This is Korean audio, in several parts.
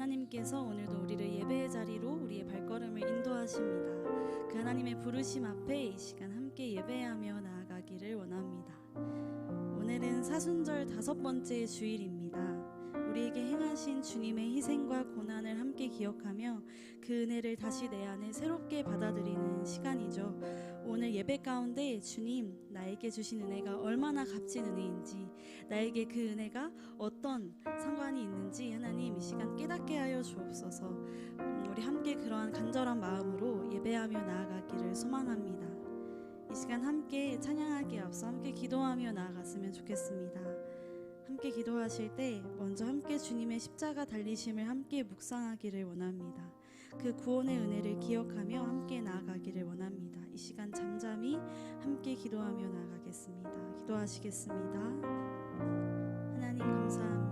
하나님께서 오늘도 우리를 예배의 자리로 우리의 발걸음을 인도하십니다. 그 하나님의 부르심 앞에 이 시간 함께 예배하며 나아가기를 원합니다. 오늘은 사순절 5번째 주일입니다. 우리에게 행하신 주님의 희생과 고난을 함께 기억하며 그 은혜를 다시 내 안에 새롭게 받아들이는 시간이죠. 오늘 예배 가운데 주님 나에게 주신 은혜가 얼마나 값진 은혜인지, 나에게 그 은혜가 어떤 상관이 있는지 하나님 이 시간 깨닫게 하여 주옵소서. 우리 함께 그러한 간절한 마음으로 예배하며 나아가기를 소망합니다. 이 시간 함께 찬양하기에 앞서 함께 기도하며 나아갔으면 좋겠습니다. 함께 기도하실 때 먼저 함께 주님의 십자가 달리심을 함께 묵상하기를 원합니다. 그 구원의 은혜를 기억하며 함께 나아가기를 원합니다. 이 시간 잠잠히 함께 기도하며 나아가겠습니다. 기도하시겠습니다. 하나님 감사합니다.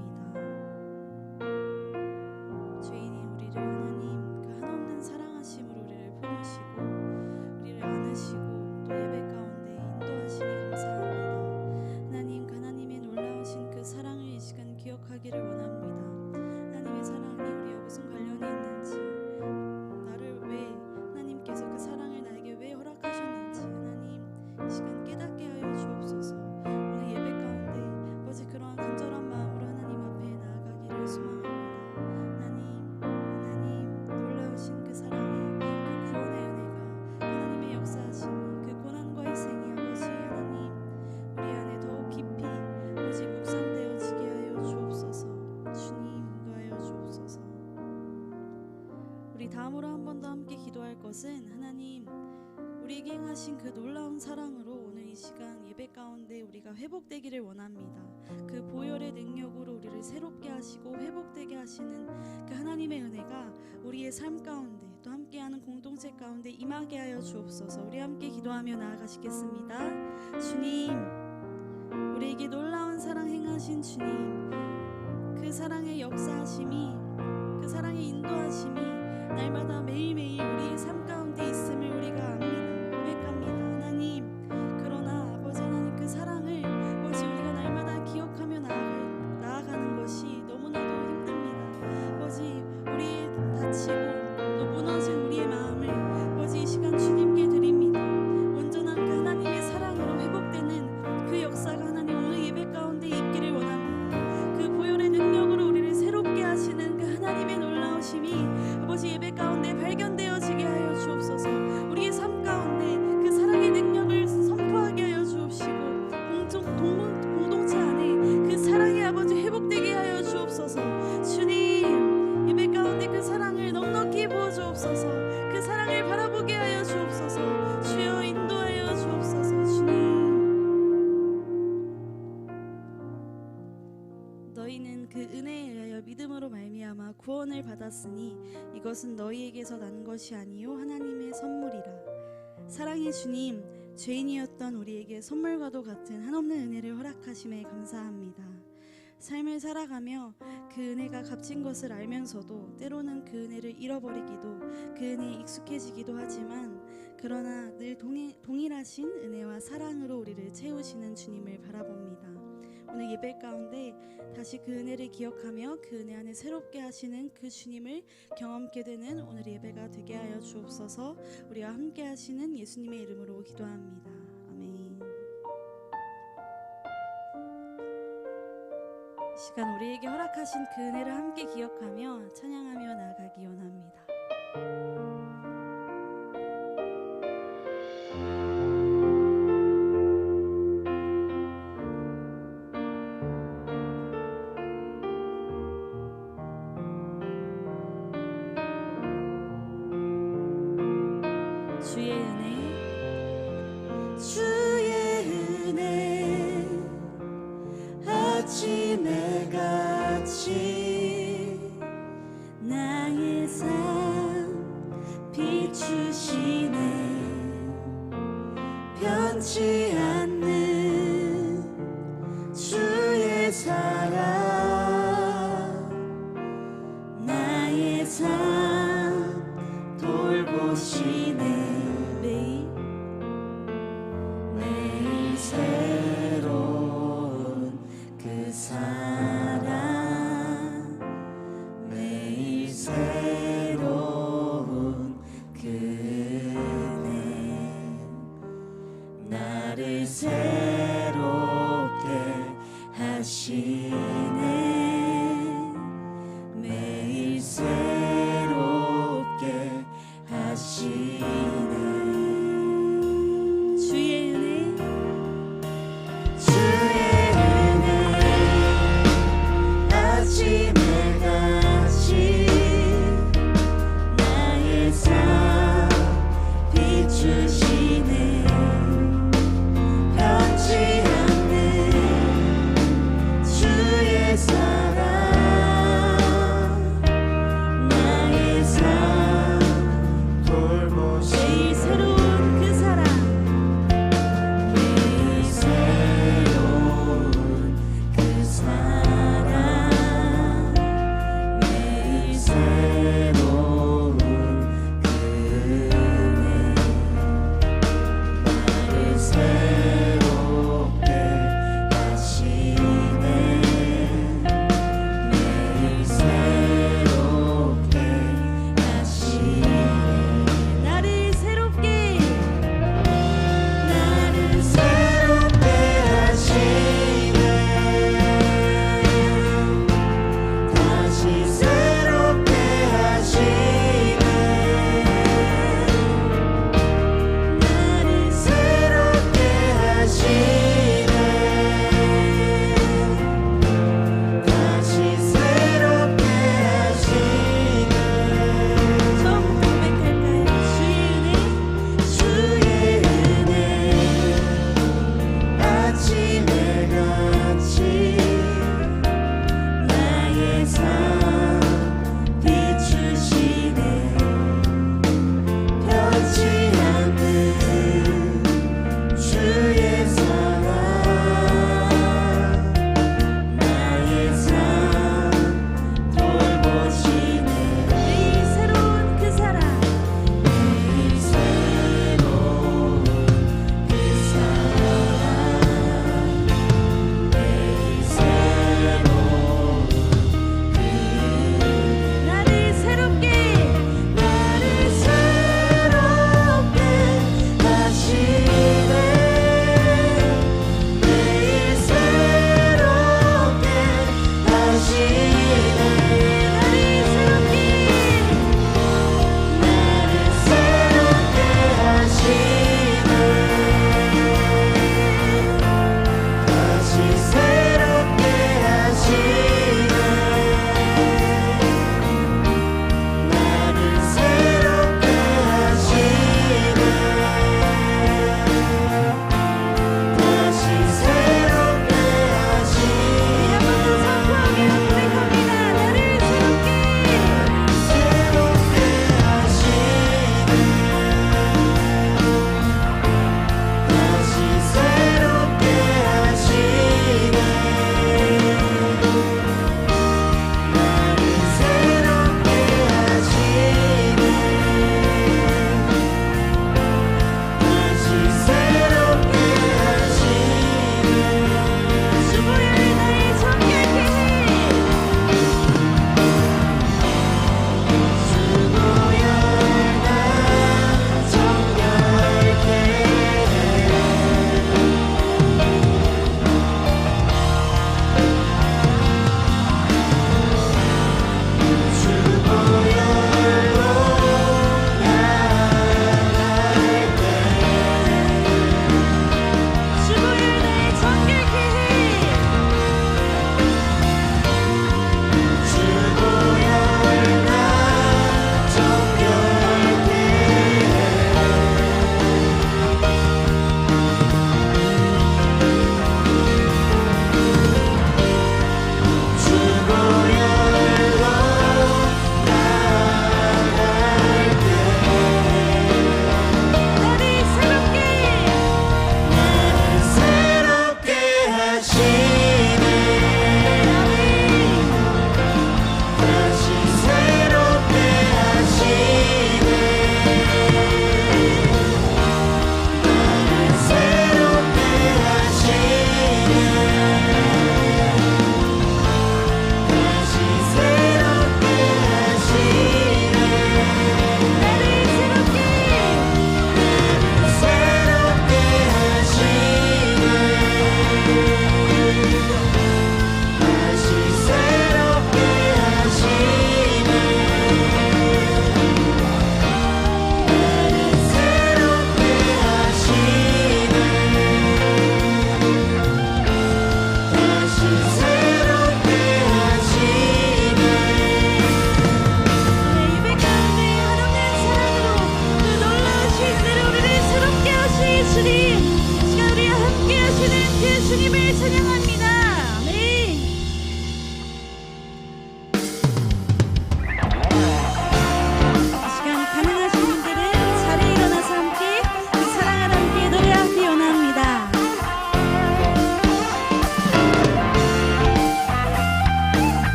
죄인인 우리를 하나님 그 한없는 사랑하심으로 우리를 품으시고 우리를 안으시고 또 예배 가운데 인도하시니 감사합니다. 하나님 그 하나님의 놀라우신 그 사랑을 이 시간 기억하기를 원합니다. 하나님의 사랑이 우리와 무슨 관련이 있는지, 나를 왜 하나님께서 그 사랑을 나에게 왜 허락하셨는지 하나님 이 시간 깨닫게 하여 주옵소서. 오늘 예배 가운데 아버지 그러한 간절한 마음으로 하나님 앞에 나아가기를 소망합니다. 하나님 놀라우신 그 사랑이, 그 구원의 은혜가, 하나님의 역사하심이, 그 고난과 희생이 아버지 하나님 우리 안에 더욱 깊이 아버지 묵상되어지게 하여 주옵소서. 주님 인도하여 주옵소서. 우리 다음으로 한 번 더 함께 기도할 것은 하나님 우리에게 행하신 그 놀라운 사랑으로 오늘 이 시간 예배 가운데 우리가 회복되기를 원합니다. 그 보혈의 능력으로 우리를 새롭게 하시고 회복되게 하시는 그 하나님의 은혜가 우리의 삶 가운데 또 함께하는 공동체 가운데 임하게 하여 주옵소서. 우리 함께 기도하며 나아가시겠습니다. 주님, 우리에게 놀라운 사랑 행하신 주님, 그 사랑의 역사하심이, 그 사랑의 인도하심이 날마다 매일매일 우리의 삶 가운데 있음을 우리가 압니다. 고백합니다. 하나님, 그러나 아버지 하나님 그 사랑을 아버지 우리가 날마다 기억하며 나아가는 것이 너무나도 힘듭니다. 아버지 우리 다치고 또 무너진 우리의 마음을 아버지 이 시간 주님께 드립니다. 온전한 그 하나님의 사랑으로 회복되는 그 역사가 하나님 오늘 예배 가운데 있기를 원합니다. 그 보혈의 능력으로 우리를 새롭게 하시는 그 하나님의 놀라우심이 아버지 예배 가운데 발견되어지게 하여 주옵소서. 우리의 삶 가운데 그 사랑의 능력을 선포하게 하여 주옵시고 공동체 안에 그 사랑의 아버지 회복되게 하여 주옵소서. 주님 예배 가운데 그 사랑을 넉넉히 부어 주옵소서. 그 사랑을 바라보게 하여 주옵소서. 주여 인도하여 주옵소서. 주님, 너희는 그 은혜에 의하여 믿음으로 말미암아 구원을 받았으니 이것은 너희에게서 난 것이 아니요 하나님의 선물이라. 사랑의 주님, 죄인이었던 우리에게 선물과도 같은 한없는 은혜를 허락하심에 감사합니다. 삶을 살아가며 그 은혜가 값진 것을 알면서도 때로는 그 은혜를 잃어버리기도, 그 은혜에 익숙해지기도 하지만 그러나 늘 동일하신 은혜와 사랑으로 우리를 채우시는 주님을 바라봅니다. 오늘 예배 가운데 다시 그 은혜를 기억하며 그 은혜 안에 새롭게 하시는 그 주님을 경험케 되는 오늘 예배가 되게 하여 주옵소서. 우리와 함께 하시는 예수님의 이름으로 기도합니다. 아멘. 이 시간 우리에게 허락하신 그 은혜를 함께 기억하며 찬양하며 나아가기 원합니다. 주의 은혜 아침에 같이 나의 삶 비추시네. 변치 않는 주의 사랑 나의 삶 돌보시네. 매일 새로운 그 사랑 매일 하시네 매일 새롭게 하시네 주의 은혜 주의 은혜 아침에 같이 나의 삶 비추시네 변치 않는 주의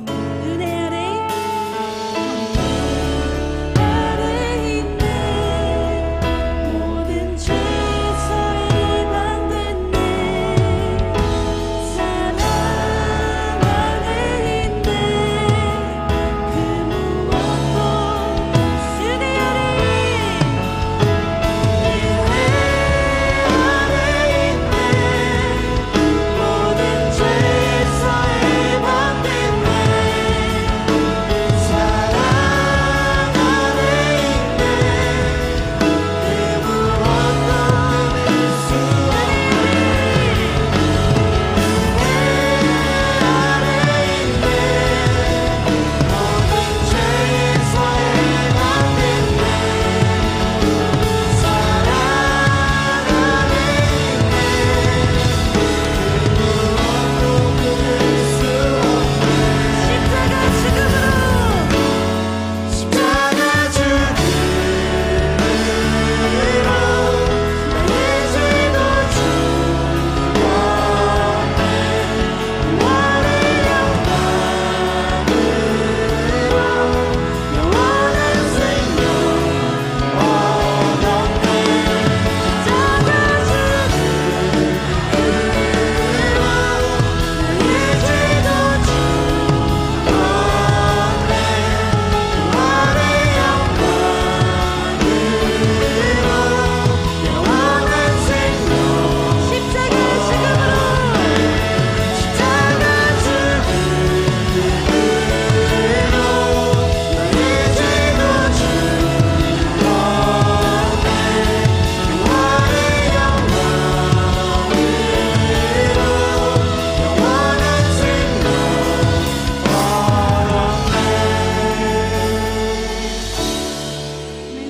은혜 아래 있네. 모든 죄에서 해방됐네. 사랑 안에 있네. 그 무엇도 은혜 아래 모든 죄에서 해방됐네. 사랑 안에 있네. 그 무엇도 낼 수 모든 죄에서 해방됐네. 사랑 안에 십자가 죽음으로 나의 죄도 죽었네. 부활의 영광으로 영원한 생명 얻었네. 십자가 죽음으로 나의 죄도 죽었네. 부활의 영광으로 영원한 생명 십자가 죽음으로 나의 죄도 죽었네. 부활의 영광으로 영원한 생명 얻었네.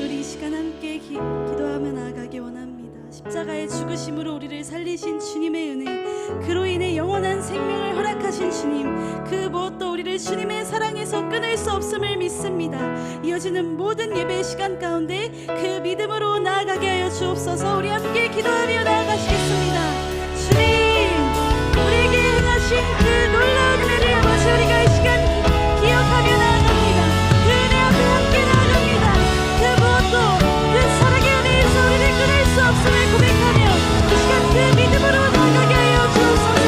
우리 이 시간 함께 기도하며 나아가기 원합니다. 십자가의 죽으심으로 우리를 살리신 주님의 은혜, 그로 인해 영원한 생명을 허락하신 주님, 그 무엇도 우리를 주님의 사랑에서 끊을 수 없음을 믿습니다. 이어지는 모든 예배 시간 가운데 그 믿음으로 나아가게 하여 주옵소서. 우리 함께 기도하며 나아가시겠습니다. 주님, 우리에게 행하신 그 놀라운 은혜를 아버지, 우리가 이 시간 기억하며 나아갑니다. 그 은혜 앞에 함께 나아갑니다. 그 무엇도 그 사랑의 은혜에서 우리를 끊을 수 없음을 고백하며 이 시간 그 믿음으로 나아가게 하여 주옵소서.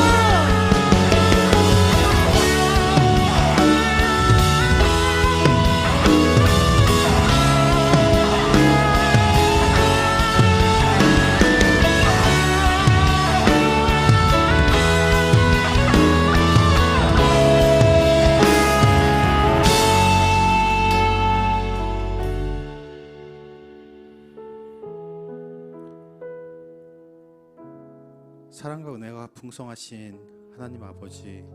사랑과 은혜가 풍성하신 하나님 아버지,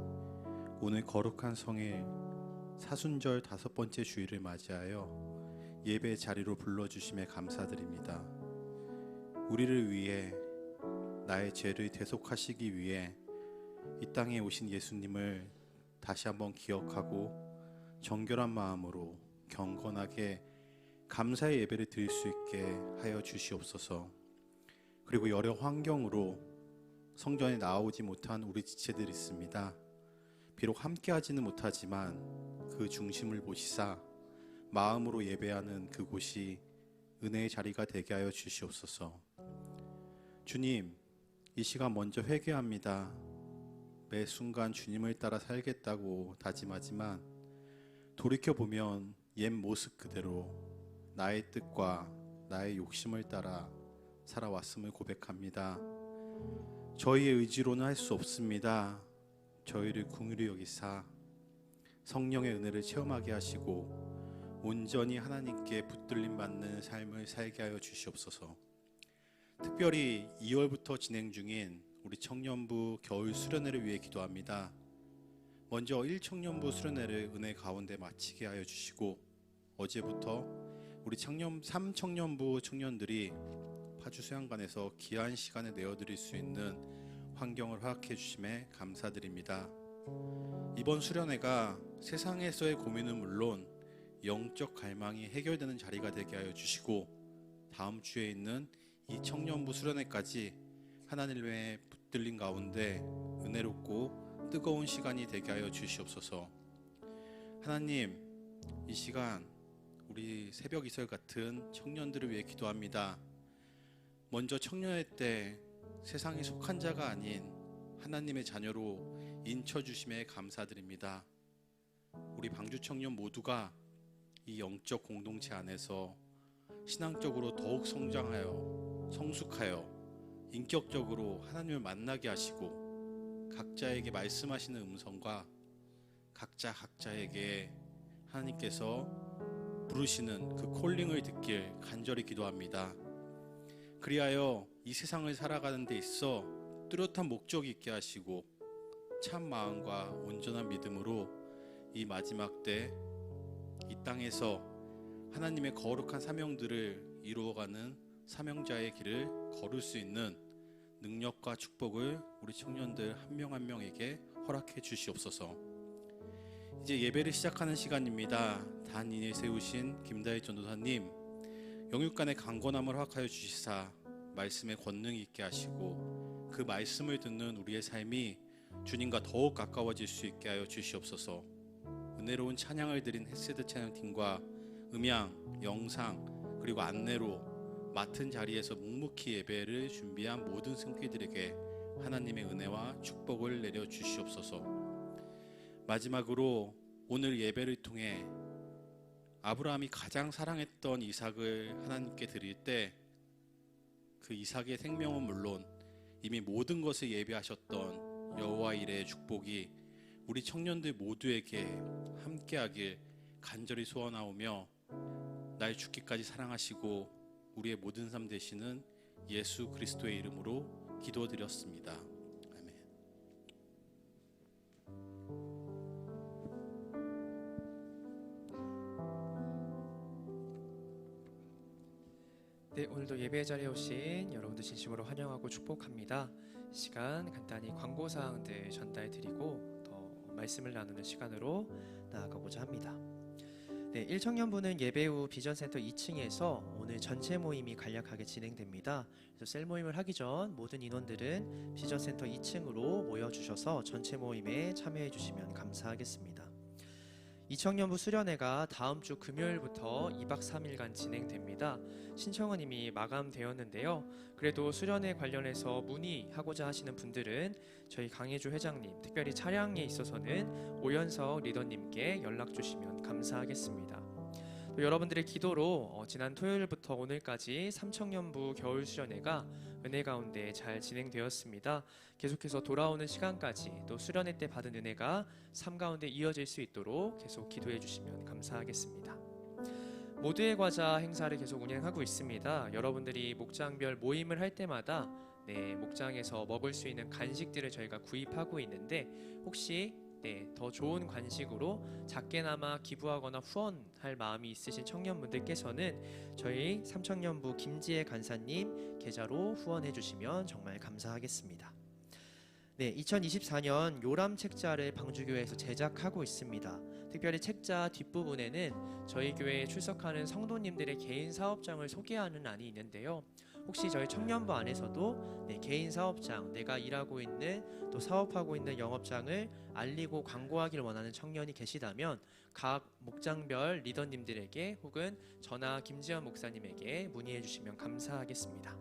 오늘 거룩한 성일 사순절 5번째 주일을 맞이하여 예배 자리로 불러주심에 감사드립니다. 우리를 위해, 나의 죄를 대속하시기 위해 이 땅에 오신 예수님을 다시 한번 기억하고 정결한 마음으로 경건하게 감사의 예배를 드릴 수 있게 하여 주시옵소서. 그리고 여러 환경으로 성전에 나오지 못한 우리 지체들이 있습니다. 비록 함께하지는 못하지만 그 중심을 보시사 마음으로 예배하는 그곳이 은혜의 자리가 되게 하여 주시옵소서. 주님, 이 시간 먼저 회개합니다. 매 순간 주님을 따라 살겠다고 다짐하지만 돌이켜보면 옛 모습 그대로 나의 뜻과 나의 욕심을 따라 살아왔음을 고백합니다. 저희의 의지로는 할 수 없습니다. 저희를 긍휼히 여기사 성령의 은혜를 체험하게 하시고 온전히 하나님께 붙들림 받는 삶을 살게 하여 주시옵소서. 특별히 2월부터 진행 중인 우리 청년부 겨울 수련회를 위해 기도합니다. 먼저 1청년부 수련회를 은혜 가운데 마치게 하여 주시고, 어제부터 우리 3청년부 청년들이 파주수양관에서 귀한 시간을 내어드릴 수 있는 환경을 허락해 주심에 감사드립니다. 이번 수련회가 세상에서의 고민은 물론 영적 갈망이 해결되는 자리가 되게 하여 주시고, 다음 주에 있는 이 청년부 수련회까지 하나님의 붙들림 가운데 은혜롭고 뜨거운 시간이 되게 하여 주시옵소서. 하나님, 이 시간 우리 새벽 이슬 같은 청년들을 위해 기도합니다. 먼저 청년의 때 세상에 속한 자가 아닌 하나님의 자녀로 인쳐주심에 감사드립니다. 우리 방주 청년 모두가 이 영적 공동체 안에서 신앙적으로 더욱 성장하여 성숙하여 인격적으로 하나님을 만나게 하시고 각자에게 말씀하시는 음성과 각자에게 하나님께서 부르시는 그 콜링을 듣길 간절히 기도합니다. 그리하여 이 세상을 살아가는 데 있어 뚜렷한 목적이 있게 하시고 참 마음과 온전한 믿음으로 이 마지막 때 이 땅에서 하나님의 거룩한 사명들을 이루어가는 사명자의 길을 걸을 수 있는 능력과 축복을 우리 청년들 한 명 한 명에게 허락해 주시옵소서. 이제 예배를 시작하는 시간입니다. 단인을 세우신 김다희 전도사님, 영육간의 강건함을 허락하여 주시사 말씀의 권능이 있게 하시고 그 말씀을 듣는 우리의 삶이 주님과 더욱 가까워질 수 있게 하여 주시옵소서. 은혜로운 찬양을 드린 헤세드 찬양팀과 음향, 영상 그리고 안내로 맡은 자리에서 묵묵히 예배를 준비한 모든 성도들에게 하나님의 은혜와 축복을 내려 주시옵소서. 마지막으로 오늘 예배를 통해 아브라함이 가장 사랑했던 이삭을 하나님께 드릴 때 그 이삭의 생명은 물론 이미 모든 것을 예비하셨던 여호와 이레의 축복이 우리 청년들 모두에게 함께하길 간절히 소원하오며 날 죽기까지 사랑하시고 우리의 모든 삶 되시는 예수 그리스도의 이름으로 기도드렸습니다. 아멘. 네, 오늘도 예배 자리에 오신 여러분들 진심으로 환영하고 축복합니다. 이 시간 간단히 광고 사항들 전달 드리고 더 말씀을 나누는 시간으로 나아가고자 합니다. 네, 1청년부는 예배 후 비전센터 2층에서 오늘 전체 모임이 간략하게 진행됩니다. 그래서 셀 모임을 하기 전 모든 인원들은 비전센터 2층으로 모여주셔서 전체 모임에 참여해 주시면 감사하겠습니다. 2청년부 수련회가 다음 주 금요일부터 2박 3일간 진행됩니다. 신청은 이미 마감되었는데요. 그래도 수련회 관련해서 문의하고자 하시는 분들은 저희 강혜주 회장님, 특별히 차량에 있어서는 오연석 리더님께 연락 주시면 감사하겠습니다. 또 여러분들의 기도로 지난 토요일부터 오늘까지 3청년부 겨울 수련회가 은혜 가운데 잘 진행되었습니다. 계속해서 돌아오는 시간까지 또 수련회 때 받은 은혜가 삶 가운데 이어질 수 있도록 계속 기도해 주시면 감사하겠습니다. 모두의 과자 행사를 계속 운영하고 있습니다. 여러분들이 목장별 모임을 할 때마다 목장에서 먹을 수 있는 간식들을 저희가 구입하고 있는데 혹시 더 좋은 간식으로 작게나마 기부하거나 후원할 마음이 있으신 청년분들께서는 저희 3청년부 김지혜 간사님 계좌로 후원해 주시면 정말 감사하겠습니다. 2024년 요람 책자를 방주교회에서 제작하고 있습니다. 특별히 책자 뒷부분에는 저희 교회에 출석하는 성도님들의 개인 사업장을 소개하는 안이 있는데요. 혹시 저희 청년부 안에서도 개인 사업장, 내가 일하고 있는 또 사업하고 있는 영업장을 알리고 광고하기를 원하는 청년이 계시다면 각 목장별 리더님들에게 혹은 저나 김지현 목사님에게 문의해 주시면 감사하겠습니다.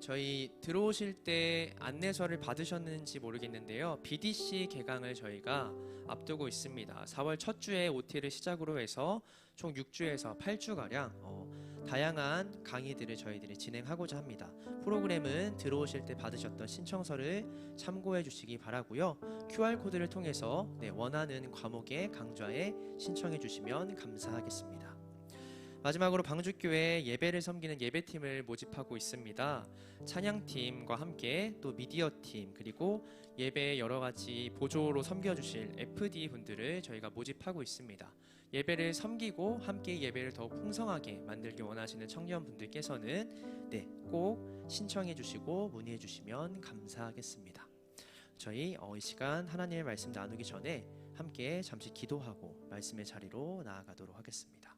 저희 들어오실 때 안내서를 받으셨는지 모르겠는데요. BDC 개강을 저희가 앞두고 있습니다. 4월 첫 주에 OT를 시작으로 해서 총 6주에서 8주가량 다양한 강의들을 저희들이 진행하고자 합니다. 프로그램은 들어오실 때 받으셨던 신청서를 참고해 주시기 바라고요. QR코드를 통해서 원하는 과목의 강좌에 신청해 주시면 감사하겠습니다. 마지막으로 방주교회 예배를 섬기는 예배팀을 모집하고 있습니다. 찬양팀과 함께 또 미디어팀 그리고 예배 여러가지 보조로 섬겨주실 FD 분들을 저희가 모집하고 있습니다. 예배를 섬기고 함께 예배를 더욱 풍성하게 만들기 원하시는 청년분들께서는 꼭 신청해 주시고 문의해 주시면 감사하겠습니다. 저희 이 시간 하나님의 말씀 나누기 전에 함께 잠시 기도하고 말씀의 자리로 나아가도록 하겠습니다.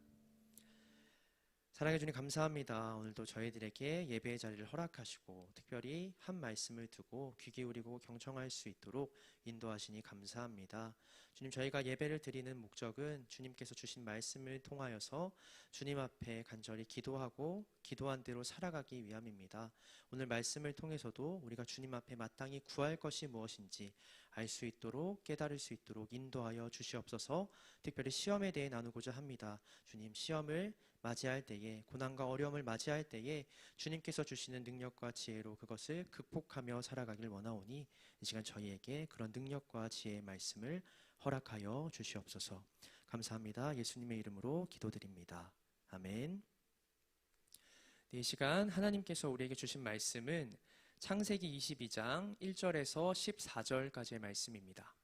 사랑해 주님 감사합니다. 오늘도 저희들에게 예배의 자리를 허락하시고 특별히 한 말씀을 두고 귀 기울이고 경청할 수 있도록 인도하시니 감사합니다. 주님, 저희가 예배를 드리는 목적은 주님께서 주신 말씀을 통하여서 주님 앞에 간절히 기도하고 기도한 대로 살아가기 위함입니다. 오늘 말씀을 통해서도 우리가 주님 앞에 마땅히 구할 것이 무엇인지 알 수 있도록 깨달을 수 있도록 인도하여 주시옵소서. 특별히 시험에 대해 나누고자 합니다. 주님, 시험을 맞이할 때에, 고난과 어려움을 맞이할 때에 주님께서 주시는 능력과 지혜로 그것을 극복하며 살아가길 원하오니 이 시간 저희에게 그런 능력과 지혜의 말씀을 허락하여 주시옵소서. 감사합니다. 예수님의 이름으로 기도드립니다. 아멘. 네, 이 시간 하나님께서 우리에게 주신 말씀은 창세기 22장 1절에서 14절까지의 말씀입니다.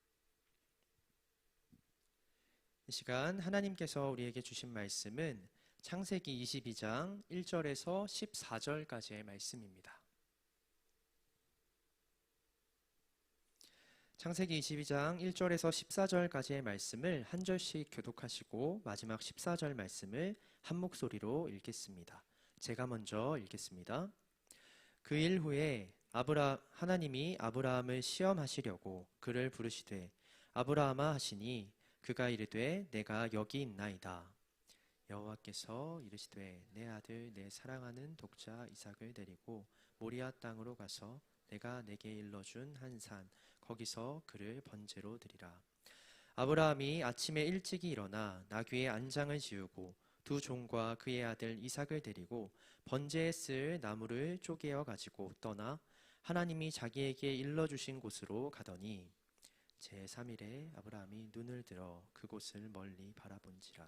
이 시간 하나님께서 우리에게 주신 말씀은 창세기 22장 1절에서 14절까지의 말씀입니다. 창세기 22장 1절에서 14절까지의 말씀을 한 절씩 교독하시고 마지막 14절 말씀을 한 목소리로 읽겠습니다. 제가 먼저 읽겠습니다. 그 일 후에 하나님이 아브라함을 시험하시려고 그를 부르시되 아브라함아 하시니 그가 이르되 내가 여기 있나이다. 여호와께서 이르시되 내 아들 내 사랑하는 독자 이삭을 데리고 모리아 땅으로 가서 내가 내게 일러준 한 산 거기서 그를 번제로 드리라. 아브라함이 아침에 일찍이 일어나 나귀의 안장을 지우고 두 종과 그의 아들 이삭을 데리고 번제에 쓸 나무를 쪼개어 가지고 떠나 하나님이 자기에게 일러주신 곳으로 가더니 제3일에 아브라함이 눈을 들어 그곳을 멀리 바라본지라.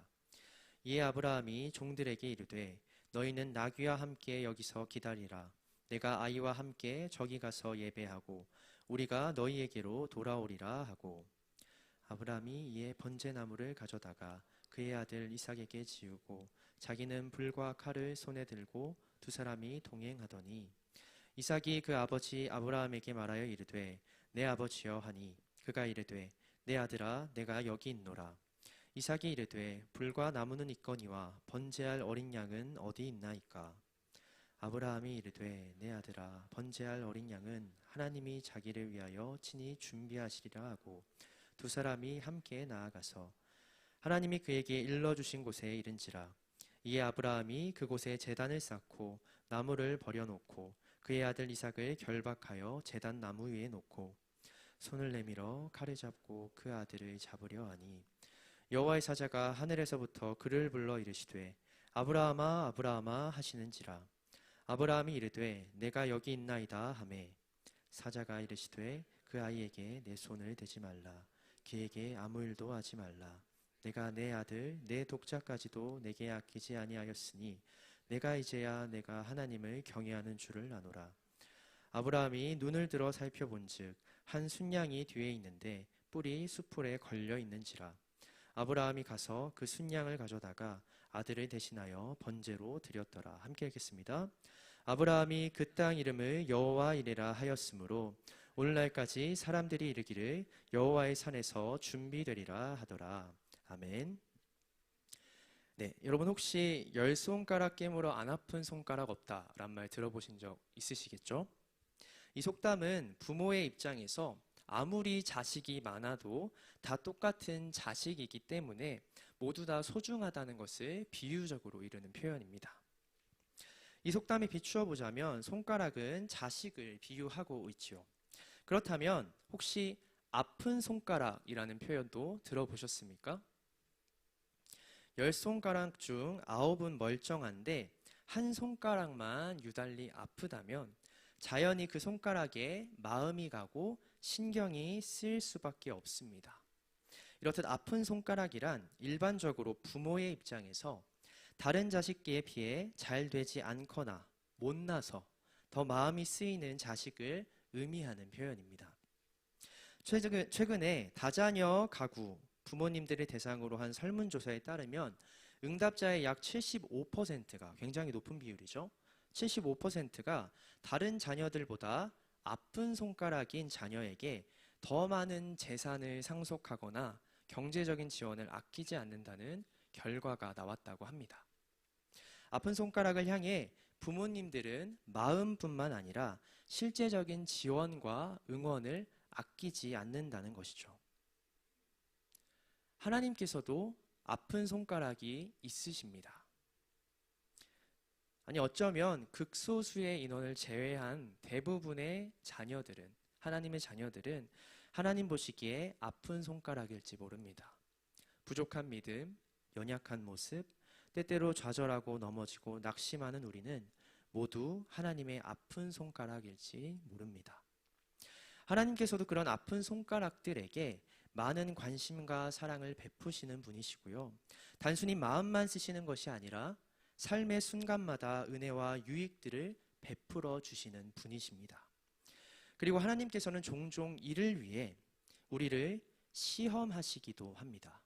이에 아브라함이 종들에게 이르되 너희는 나귀와 함께 여기서 기다리라. 내가 아이와 함께 저기 가서 예배하고 우리가 너희에게로 돌아오리라 하고 아브라함이 이에 번제나무를 가져다가 그의 아들 이삭에게 지우고 자기는 불과 칼을 손에 들고 두 사람이 동행하더니 이삭이 그 아버지 아브라함에게 말하여 이르되 내 아버지여 하니 그가 이르되 내 아들아 내가 여기 있노라. 이삭이 이르되 불과 나무는 있거니와 번제할 어린 양은 어디 있나이까. 아브라함이 이르되 내 아들아 번제할 어린 양은 하나님이 자기를 위하여 친히 준비하시리라 하고 두 사람이 함께 나아가서 하나님이 그에게 일러주신 곳에 이른지라. 이에 아브라함이 그곳에 제단을 쌓고 나무를 버려놓고 그의 아들 이삭을 결박하여 제단 나무 위에 놓고 손을 내밀어 칼을 잡고 그 아들을 잡으려 하니 여호와의 사자가 하늘에서부터 그를 불러 이르시되 아브라함아 아브라함아 하시는지라. 아브라함이 이르되 내가 여기 있나이다 하매 사자가 이르시되 그 아이에게 내 손을 대지 말라. 그에게 아무 일도 하지 말라. 내가 내 아들 내 독자까지도 내게 아끼지 아니하였으니 내가 이제야 내가 하나님을 경외하는 줄을 아노라. 아브라함이 눈을 들어 살펴본즉 한 순양이 뒤에 있는데 뿔이 숫풀에 걸려 있는지라. 아브라함이 가서 그 순양을 가져다가 아들을 대신하여 번제로 드렸더라. 함께 읽겠습니다. 아브라함이 그 땅 이름을 여호와 이레라 하였으므로 오늘날까지 사람들이 이르기를 여호와의 산에서 준비되리라 하더라. 아멘. 네, 여러분 혹시 열 손가락 깨물어 안 아픈 손가락 없다란 말 들어보신 적 있으시겠죠? 이 속담은 부모의 입장에서 아무리 자식이 많아도 다 똑같은 자식이기 때문에 모두 다 소중하다는 것을 비유적으로 이루는 표현입니다. 이 속담에 비추어 보자면 손가락은 자식을 비유하고 있지요. 그렇다면 혹시 아픈 손가락이라는 표현도 들어보셨습니까? 10손가락 중 9은 멀쩡한데 한 손가락만 유달리 아프다면 자연히 그 손가락에 마음이 가고 신경이 쓰일 수밖에 없습니다. 이렇듯 아픈 손가락이란 일반적으로 부모의 입장에서 다른 자식에 비해 잘 되지 않거나 못나서 더 마음이 쓰이는 자식을 의미하는 표현입니다. 최근에 다자녀 가구 부모님들을 대상으로 한 설문조사에 따르면 응답자의 약 75%가 굉장히 높은 비율이죠. 75%가 다른 자녀들보다 아픈 손가락인 자녀에게 더 많은 재산을 상속하거나 경제적인 지원을 아끼지 않는다는 결과가 나왔다고 합니다. 아픈 손가락을 향해 부모님들은 마음뿐만 아니라 실제적인 지원과 응원을 아끼지 않는다는 것이죠. 하나님께서도 아픈 손가락이 있으십니다. 아니, 어쩌면 극소수의 인원을 제외한 대부분의 자녀들은, 하나님의 자녀들은 하나님 보시기에 아픈 손가락일지 모릅니다. 부족한 믿음, 연약한 모습, 때때로 좌절하고 넘어지고 낙심하는 우리는 모두 하나님의 아픈 손가락일지 모릅니다. 하나님께서도 그런 아픈 손가락들에게 많은 관심과 사랑을 베푸시는 분이시고요. 단순히 마음만 쓰시는 것이 아니라 삶의 순간마다 은혜와 유익들을 베풀어 주시는 분이십니다. 그리고 하나님께서는 종종 이를 위해 우리를 시험하시기도 합니다.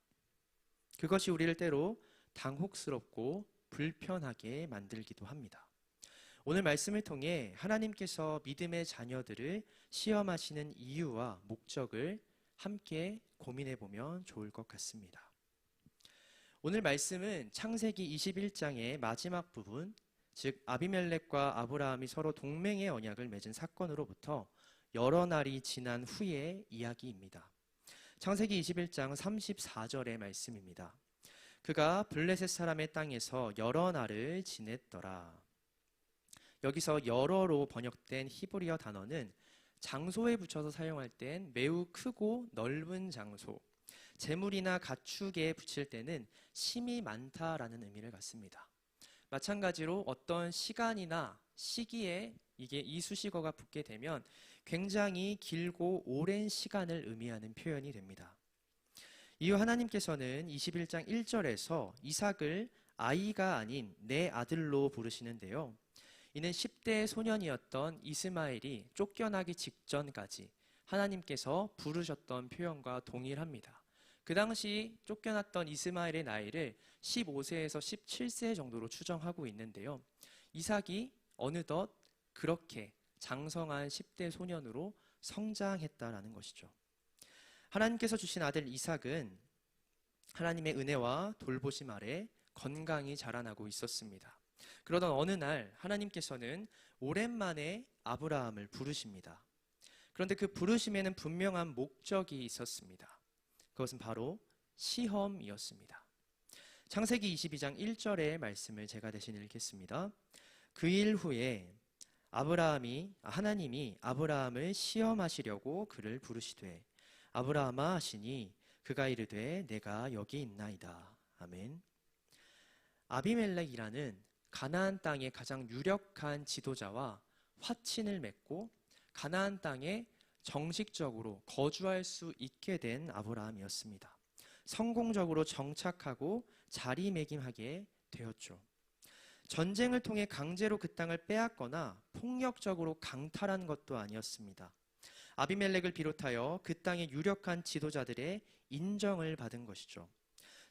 그것이 우리를 때로 당혹스럽고 불편하게 만들기도 합니다. 오늘 말씀을 통해 하나님께서 믿음의 자녀들을 시험하시는 이유와 목적을 함께 고민해 보면 좋을 것 같습니다. 오늘 말씀은 창세기 21장의 마지막 부분, 즉 아비멜렉과 아브라함이 서로 동맹의 언약을 맺은 사건으로부터 여러 날이 지난 후의 이야기입니다. 창세기 21장 34절의 말씀입니다. 그가 블레셋 사람의 땅에서 여러 날을 지냈더라. 여기서 여러로 번역된 히브리어 단어는 장소에 붙여서 사용할 땐 매우 크고 넓은 장소, 재물이나 가축에 붙일 때는 심이 많다라는 의미를 갖습니다. 마찬가지로 어떤 시간이나 시기에 이 수식어가 붙게 되면 굉장히 길고 오랜 시간을 의미하는 표현이 됩니다. 이후 하나님께서는 21장 1절에서 이삭을 아이가 아닌 내 아들로 부르시는데요. 이는 10대 소년이었던 이스마엘이 쫓겨나기 직전까지 하나님께서 부르셨던 표현과 동일합니다. 그 당시 쫓겨났던 이스마엘의 나이를 15세에서 17세 정도로 추정하고 있는데요. 이삭이 어느덧 그렇게 장성한 10대 소년으로 성장했다라는 것이죠. 하나님께서 주신 아들 이삭은 하나님의 은혜와 돌보심 아래 건강히 자라나고 있었습니다. 그러던 어느 날 하나님께서는 오랜만에 아브라함을 부르십니다. 그런데 그 부르심에는 분명한 목적이 있었습니다. 그것은 바로 시험이었습니다. 창세기 22장 1절의 말씀을 제가 대신 읽겠습니다. 그 일 후에 하나님이 아브라함을 시험하시려고 그를 부르시되 아브라함아 하시니 그가 이르되 내가 여기 있나이다. 아멘. 아비멜렉이라는 가나안 땅의 가장 유력한 지도자와 화친을 맺고 가나안 땅에 정식적으로 거주할 수 있게 된 아브라함이었습니다. 성공적으로 정착하고 자리매김하게 되었죠. 전쟁을 통해 강제로 그 땅을 빼앗거나 폭력적으로 강탈한 것도 아니었습니다. 아비멜렉을 비롯하여 그 땅의 유력한 지도자들의 인정을 받은 것이죠.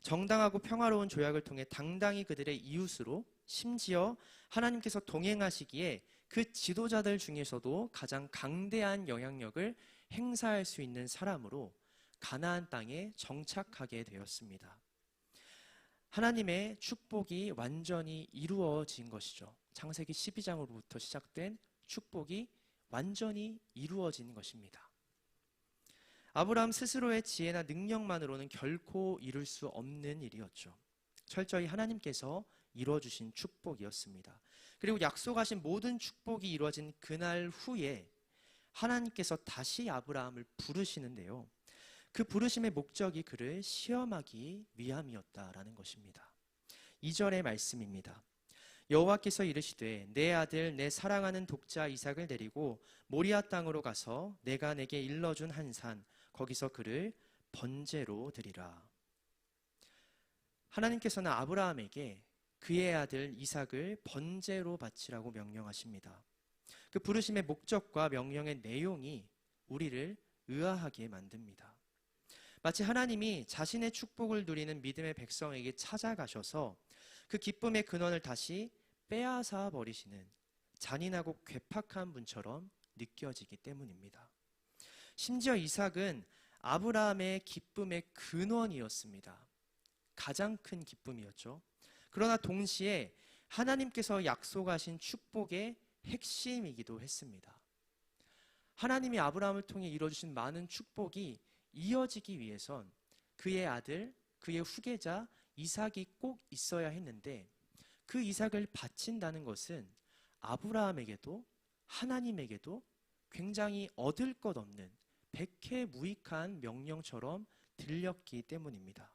정당하고 평화로운 조약을 통해 당당히 그들의 이웃으로, 심지어 하나님께서 동행하시기에 그 지도자들 중에서도 가장 강대한 영향력을 행사할 수 있는 사람으로 가나안 땅에 정착하게 되었습니다. 하나님의 축복이 완전히 이루어진 것이죠. 창세기 12장으로부터 시작된 축복이 완전히 이루어진 것입니다. 아브라함 스스로의 지혜나 능력만으로는 결코 이룰 수 없는 일이었죠. 철저히 하나님께서 이루어주신 축복이었습니다. 그리고 약속하신 모든 축복이 이루어진 그날 후에 하나님께서 다시 아브라함을 부르시는데요. 그 부르심의 목적이 그를 시험하기 위함이었다라는 것입니다. 2절의 말씀입니다. 여호와께서 이르시되 내 아들 내 사랑하는 독자 이삭을 데리고 모리아 땅으로 가서 내가 내게 일러준 한 산 거기서 그를 번제로 드리라. 하나님께서는 아브라함에게 그의 아들 이삭을 번제로 바치라고 명령하십니다. 그 부르심의 목적과 명령의 내용이 우리를 의아하게 만듭니다. 마치 하나님이 자신의 축복을 누리는 믿음의 백성에게 찾아가셔서 그 기쁨의 근원을 다시 빼앗아 버리시는 잔인하고 괴팍한 분처럼 느껴지기 때문입니다. 심지어 이삭은 아브라함의 기쁨의 근원이었습니다. 가장 큰 기쁨이었죠. 그러나 동시에 하나님께서 약속하신 축복의 핵심이기도 했습니다. 하나님이 아브라함을 통해 이루어주신 많은 축복이 이어지기 위해선 그의 아들, 그의 후계자 이삭이 꼭 있어야 했는데 그 이삭을 바친다는 것은 아브라함에게도 하나님에게도 굉장히 얻을 것 없는 백해무익한 명령처럼 들렸기 때문입니다.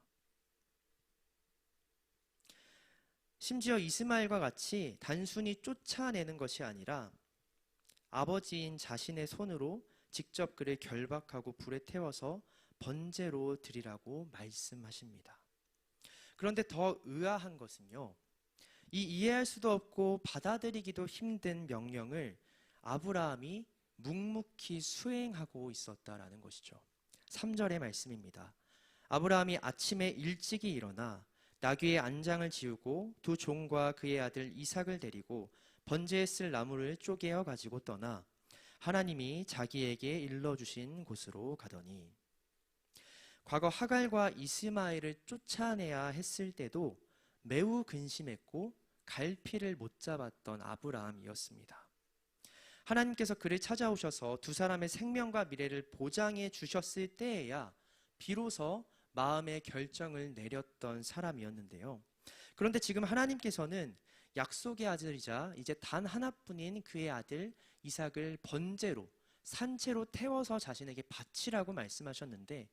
심지어 이스마엘과 같이 단순히 쫓아내는 것이 아니라 아버지인 자신의 손으로 직접 그를 결박하고 불에 태워서 번제로 드리라고 말씀하십니다. 그런데 더 의아한 것은요, 이 이해할 수도 없고 받아들이기도 힘든 명령을 아브라함이 묵묵히 수행하고 있었다라는 것이죠. 3절의 말씀입니다. 아브라함이 아침에 일찍이 일어나 나귀의 안장을 지우고 두 종과 그의 아들 이삭을 데리고 번제에 쓸 나무를 쪼개어 가지고 떠나 하나님이 자기에게 일러주신 곳으로 가더니, 과거 하갈과 이스마엘을 쫓아내야 했을 때도 매우 근심했고 갈피를 못 잡았던 아브라함이었습니다. 하나님께서 그를 찾아오셔서 두 사람의 생명과 미래를 보장해 주셨을 때에야 비로소 마음의 결정을 내렸던 사람이었는데요. 그런데 지금 하나님께서는 약속의 아들이자 이제 단 하나뿐인 그의 아들 이삭을 번제로 산채로 태워서 자신에게 바치라고 말씀하셨는데,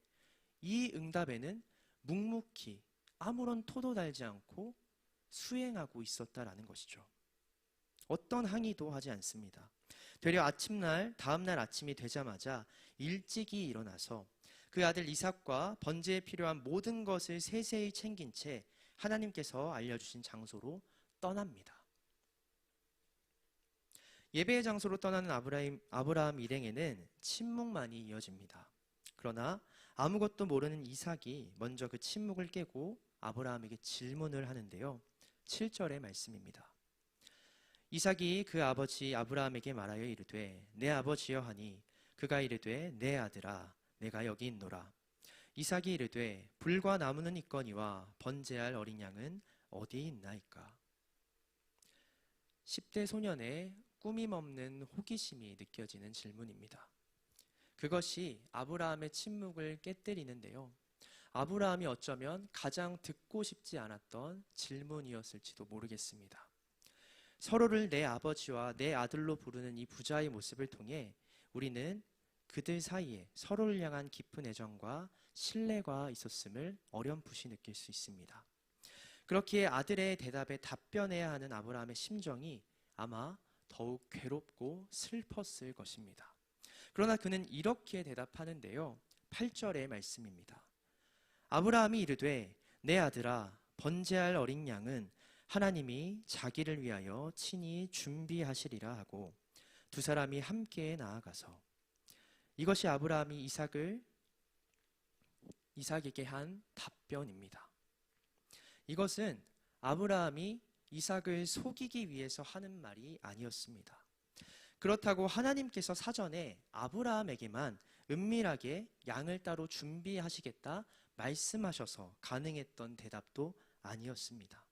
이 응답에는 묵묵히 아무런 토도 달지 않고 수행하고 있었다라는 것이죠. 어떤 항의도 하지 않습니다. 되려 다음날 아침이 되자마자 일찍이 일어나서 그 아들 이삭과 번제에 필요한 모든 것을 세세히 챙긴 채 하나님께서 알려주신 장소로 떠납니다. 예배의 장소로 떠나는 아브라함 일행에는 침묵만이 이어집니다. 그러나 아무것도 모르는 이삭이 먼저 그 침묵을 깨고 아브라함에게 질문을 하는데요. 7절의 말씀입니다. 이삭이 그 아버지 아브라함에게 말하여 이르되 내 아버지여 하니 그가 이르되 내 아들아 내가 여기 있노라. 이삭이 이르되 불과 나무는 있거니와 번제할 어린 양은 어디 있나이까. 10대 소년의 꾸밈 없는 호기심이 느껴지는 질문입니다. 그것이 아브라함의 침묵을 깨뜨리는데요. 아브라함이 어쩌면 가장 듣고 싶지 않았던 질문이었을지도 모르겠습니다. 서로를 내 아버지와 내 아들로 부르는 이 부자의 모습을 통해 우리는 그들 사이에 서로를 향한 깊은 애정과 신뢰가 있었음을 어렴풋이 느낄 수 있습니다. 그렇기에 아들의 대답에 답변해야 하는 아브라함의 심정이 아마 더욱 괴롭고 슬펐을 것입니다. 그러나 그는 이렇게 대답하는데요. 8절의 말씀입니다. 아브라함이 이르되 내 아들아 번제할 어린 양은 하나님이 자기를 위하여 친히 준비하시리라 하고 두 사람이 함께 나아가서, 이것이 아브라함이 이삭에게 한 답변입니다. 이것은 아브라함이 이삭을 속이기 위해서 하는 말이 아니었습니다. 그렇다고 하나님께서 사전에 아브라함에게만 은밀하게 양을 따로 준비하시겠다 말씀하셔서 가능했던 대답도 아니었습니다.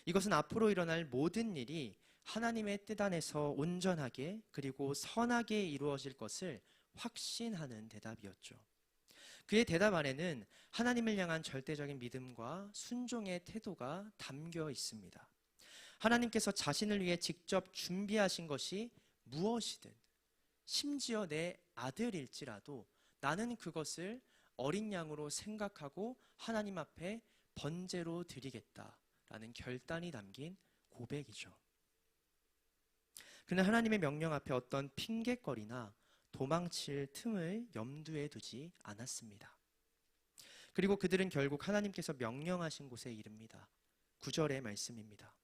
이것은 앞으로 일어날 모든 일이 하나님의 뜻 안에서 온전하게 그리고 선하게 이루어질 것을 확신하는 대답이었죠. 그의 대답 안에는 하나님을 향한 절대적인 믿음과 순종의 태도가 담겨 있습니다. 하나님께서 자신을 위해 직접 준비하신 것이 무엇이든, 심지어 내 아들일지라도 나는 그것을 어린 양으로 생각하고 하나님 앞에 번제로 드리겠다라는 결단이 담긴 고백이죠. 그는 하나님의 명령 앞에 어떤 핑계거리나 도망칠 틈을 염두에 두지 않았습니다. 그리고 그들은 결국 하나님께서 명령하신 곳에 이릅니다. 9절의 말씀입니다.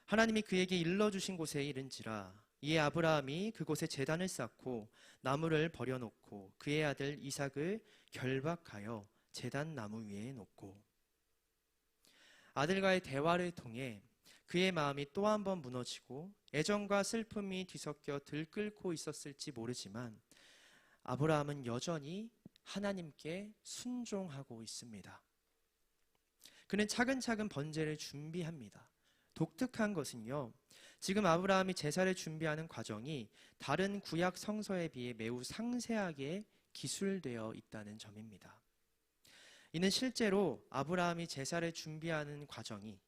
하나님이 그에게 일러주신 곳에 이른지라 이에 아브라함이 그곳에 제단을 쌓고 나무를 버려놓고 그의 아들 이삭을 결박하여 제단 나무 위에 놓고, 아들과의 대화를 통해 그의 마음이 또 한 번 무너지고 애정과 슬픔이 뒤섞여 들끓고 있었을지 모르지만 아브라함은 여전히 하나님께 순종하고 있습니다. 그는 차근차근 번제를 준비합니다. 독특한 것은요, 지금 아브라함이 제사를 준비하는 과정이 다른 구약 성서에 비해 매우 상세하게 기술되어 있다는 점입니다. 이는 실제로 아브라함이 제사를 준비하는 과정이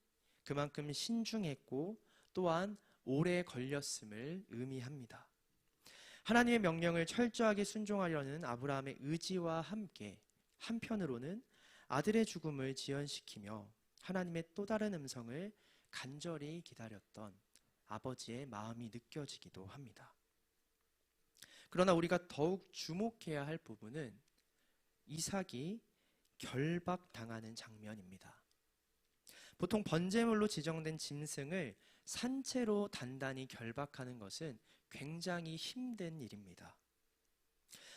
그만큼 신중했고 또한 오래 걸렸음을 의미합니다. 하나님의 명령을 철저하게 순종하려는 아브라함의 의지와 함께 한편으로는 아들의 죽음을 지연시키며 하나님의 또 다른 음성을 간절히 기다렸던 아버지의 마음이 느껴지기도 합니다. 그러나 우리가 더욱 주목해야 할 부분은 이삭이 결박당하는 장면입니다. 보통 번제물로 지정된 짐승을 산채로 단단히 결박하는 것은 굉장히 힘든 일입니다.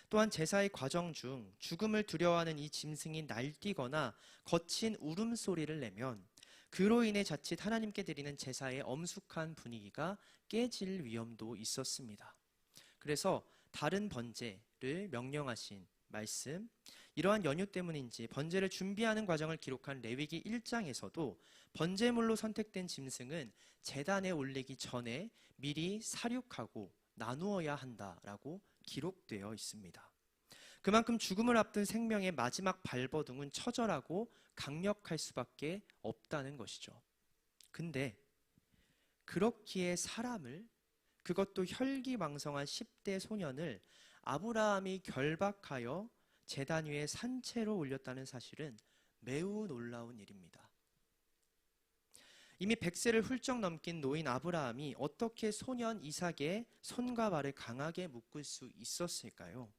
또한 제사의 과정 중 죽음을 두려워하는 이 짐승이 날뛰거나 거친 울음소리를 내면 그로 인해 자칫 하나님께 드리는 제사의 엄숙한 분위기가 깨질 위험도 있었습니다. 그래서 다른 번제를 명령하신 말씀, 이러한 연유 때문인지 번제를 준비하는 과정을 기록한 레위기 1장에서도 번제물로 선택된 짐승은 제단에 올리기 전에 미리 사륙하고 나누어야 한다라고 기록되어 있습니다. 그만큼 죽음을 앞둔 생명의 마지막 발버둥은 처절하고 강력할 수밖에 없다는 것이죠. 근데 그렇기에 사람을, 그것도 혈기왕성한 10대 소년을 아브라함이 결박하여 제단 위에 산채로 올렸다는 사실은 매우 놀라운 일입니다. 이미 100세를 훌쩍 넘긴 노인 아브라함이 어떻게 소년 이삭의 손과 발을 강하게 묶을 수 있었을까요?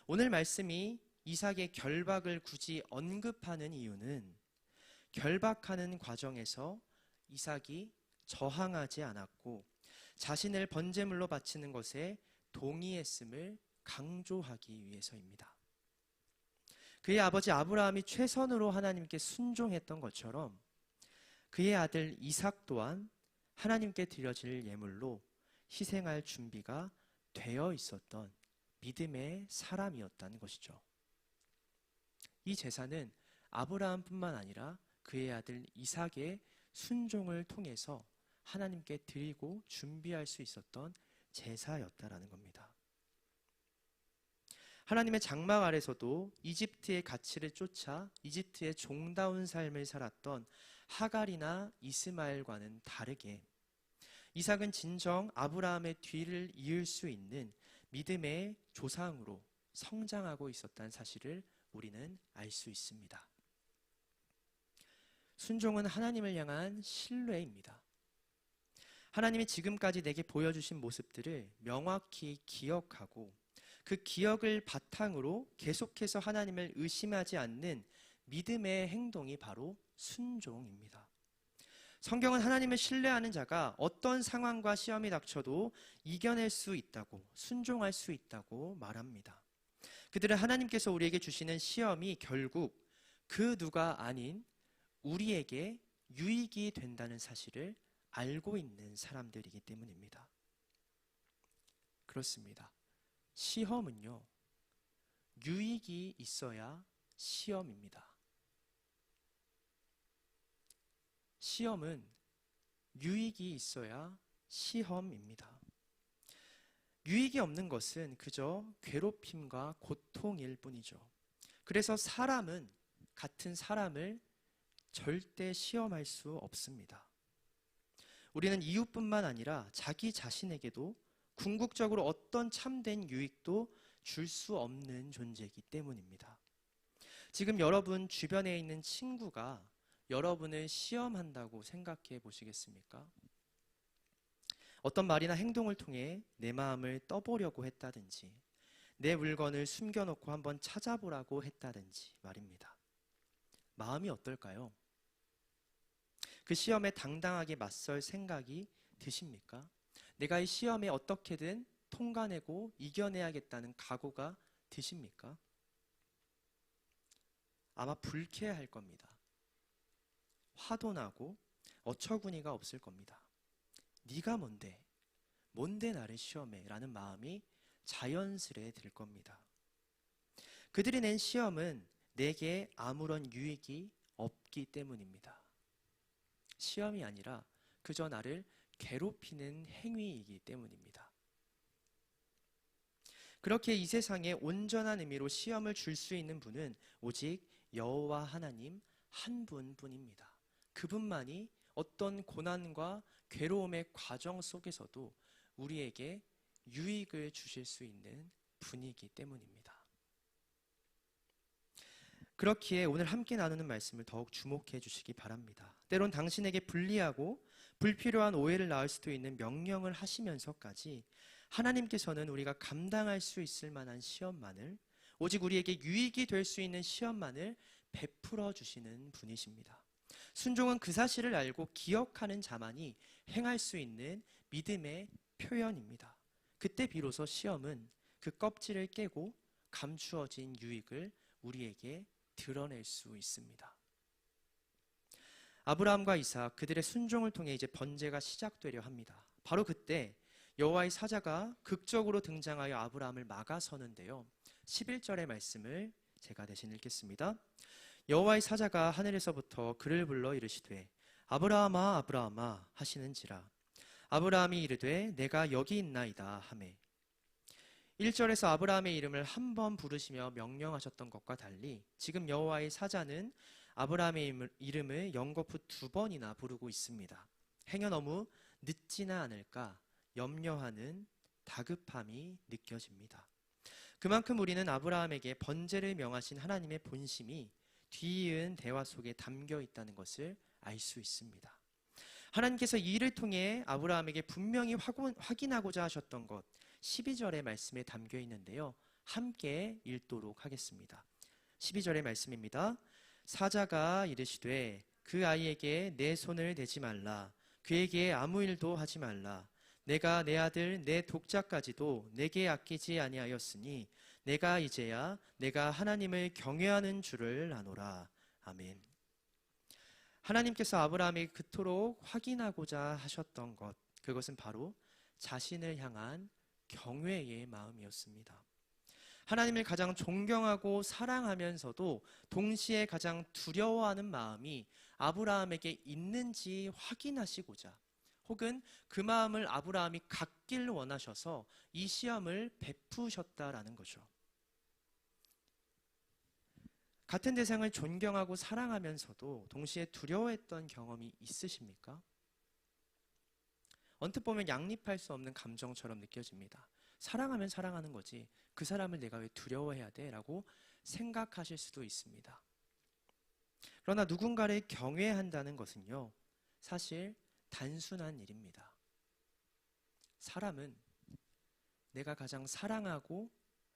오늘 말씀이 이삭의 결박을 굳이 언급하는 이유는 결박하는 과정에서 이삭이 저항하지 않았고 자신을 번제물로 바치는 것에 동의했음을 강조하기 위해서입니다. 그의 아버지 아브라함이 최선으로 하나님께 순종했던 것처럼 그의 아들 이삭 또한 하나님께 드려질 예물로 희생할 준비가 되어 있었던 믿음의 사람이었다는 것이죠. 이 제사는 아브라함뿐만 아니라 그의 아들 이삭의 순종을 통해서 하나님께 드리고 준비할 수 있었던 제사였다라는 겁니다. 하나님의 장막 아래서도 이집트의 가치를 쫓아 이집트의 종다운 삶을 살았던 하갈이나 이스마엘과는 다르게 이삭은 진정 아브라함의 뒤를 이을 수 있는 믿음의 조상으로 성장하고 있었다는 사실을 우리는 알 수 있습니다. 순종은 하나님을 향한 신뢰입니다. 하나님이 지금까지 내게 보여주신 모습들을 명확히 기억하고 그 기억을 바탕으로 계속해서 하나님을 의심하지 않는 믿음의 행동이 바로 순종입니다. 성경은 하나님을 신뢰하는 자가 어떤 상황과 시험이 닥쳐도 이겨낼 수 있다고, 순종할 수 있다고 말합니다. 그들은 하나님께서 우리에게 주시는 시험이 결국 그 누가 아닌 우리에게 유익이 된다는 사실을 알고 있는 사람들이기 때문입니다. 그렇습니다. 시험은요, 유익이 있어야 시험입니다. 시험은 유익이 있어야 시험입니다. 유익이 없는 것은 그저 괴롭힘과 고통일 뿐이죠. 그래서 사람은 같은 사람을 절대 시험할 수 없습니다. 우리는 이웃뿐만 아니라 자기 자신에게도 궁극적으로 어떤 참된 유익도 줄 수 없는 존재이기 때문입니다. 지금 여러분 주변에 있는 친구가 여러분을 시험한다고 생각해 보시겠습니까? 어떤 말이나 행동을 통해 내 마음을 떠보려고 했다든지 내 물건을 숨겨놓고 한번 찾아보라고 했다든지 말입니다. 마음이 어떨까요? 그 시험에 당당하게 맞설 생각이 드십니까? 내가 이 시험에 어떻게든 통과내고 이겨내야겠다는 각오가 드십니까? 아마 불쾌할 겁니다. 화도 나고 어처구니가 없을 겁니다. 네가 뭔데 나를 시험해 라는 마음이 자연스레 들 겁니다. 그들이 낸 시험은 내게 아무런 유익이 없기 때문입니다. 시험이 아니라 그저 나를 괴롭히는 행위이기 때문입니다. 그렇게 이 세상에 온전한 의미로 시험을 줄 수 있는 분은 오직 여호와 하나님 한 분뿐입니다. 그분만이 어떤 고난과 괴로움의 과정 속에서도 우리에게 유익을 주실 수 있는 분이기 때문입니다. 그렇기에 오늘 함께 나누는 말씀을 더욱 주목해 주시기 바랍니다. 때론 당신에게 불리하고 불필요한 오해를 낳을 수도 있는 명령을 하시면서까지 하나님께서는 우리가 감당할 수 있을 만한 시험만을, 오직 우리에게 유익이 될 수 있는 시험만을 베풀어 주시는 분이십니다. 순종은 그 사실을 알고 기억하는 자만이 행할 수 있는 믿음의 표현입니다. 그때 비로소 시험은 그 껍질을 깨고 감추어진 유익을 우리에게 드러낼 수 있습니다. 아브라함과 이삭, 그들의 순종을 통해 이제 번제가 시작되려 합니다. 바로 그때 여호와의 사자가 극적으로 등장하여 아브라함을 막아서는데요. 11절의 말씀을 제가 대신 읽겠습니다. 여호와의 사자가 하늘에서부터 그를 불러 이르시되 아브라함아 아브라함아 하시는지라. 아브라함이 이르되 내가 여기 있나이다 하매. 1절에서 아브라함의 이름을 한 번 부르시며 명령하셨던 것과 달리 지금 여호와의 사자는 아브라함의 이름을 연거푸 2번이나 부르고 있습니다. 행여 너무 늦지나 않을까 염려하는 다급함이 느껴집니다. 그만큼 우리는 아브라함에게 번제를 명하신 하나님의 본심이 뒤이은 대화 속에 담겨 있다는 것을 알 수 있습니다. 하나님께서 이 일을 통해 아브라함에게 분명히 확인하고자 하셨던 것 12절의 말씀에 담겨 있는데요. 함께 읽도록 하겠습니다. 12절의 말씀입니다. 사자가 이르시되 그 아이에게 내 손을 대지 말라. 그에게 아무 일도 하지 말라. 내가 내 아들 내 독자까지도 내게 아끼지 아니하였으니 내가 이제야 내가 하나님을 경외하는 줄을 아노라. 아멘. 하나님께서 아브라함에게 그토록 확인하고자 하셨던 것, 그것은 바로 자신을 향한 경외의 마음이었습니다. 하나님을 가장 존경하고 사랑하면서도 동시에 가장 두려워하는 마음이 아브라함에게 있는지 확인하시고자, 혹은 그 마음을 아브라함이 갖길 원하셔서 이 시험을 베푸셨다라는 거죠. 같은 대상을 존경하고 사랑하면서도 동시에 두려워했던 경험이 있으십니까? 언뜻 보면 양립할 수 없는 감정처럼 느껴집니다. 사랑하면 사랑하는 거지 그 사람을 내가 왜 두려워해야 돼? 라고 생각하실 수도 있습니다. 그러나 누군가를 경외한다는 것은요, 사실 단순한 일입니다. 사람은 내가 가장 사랑하고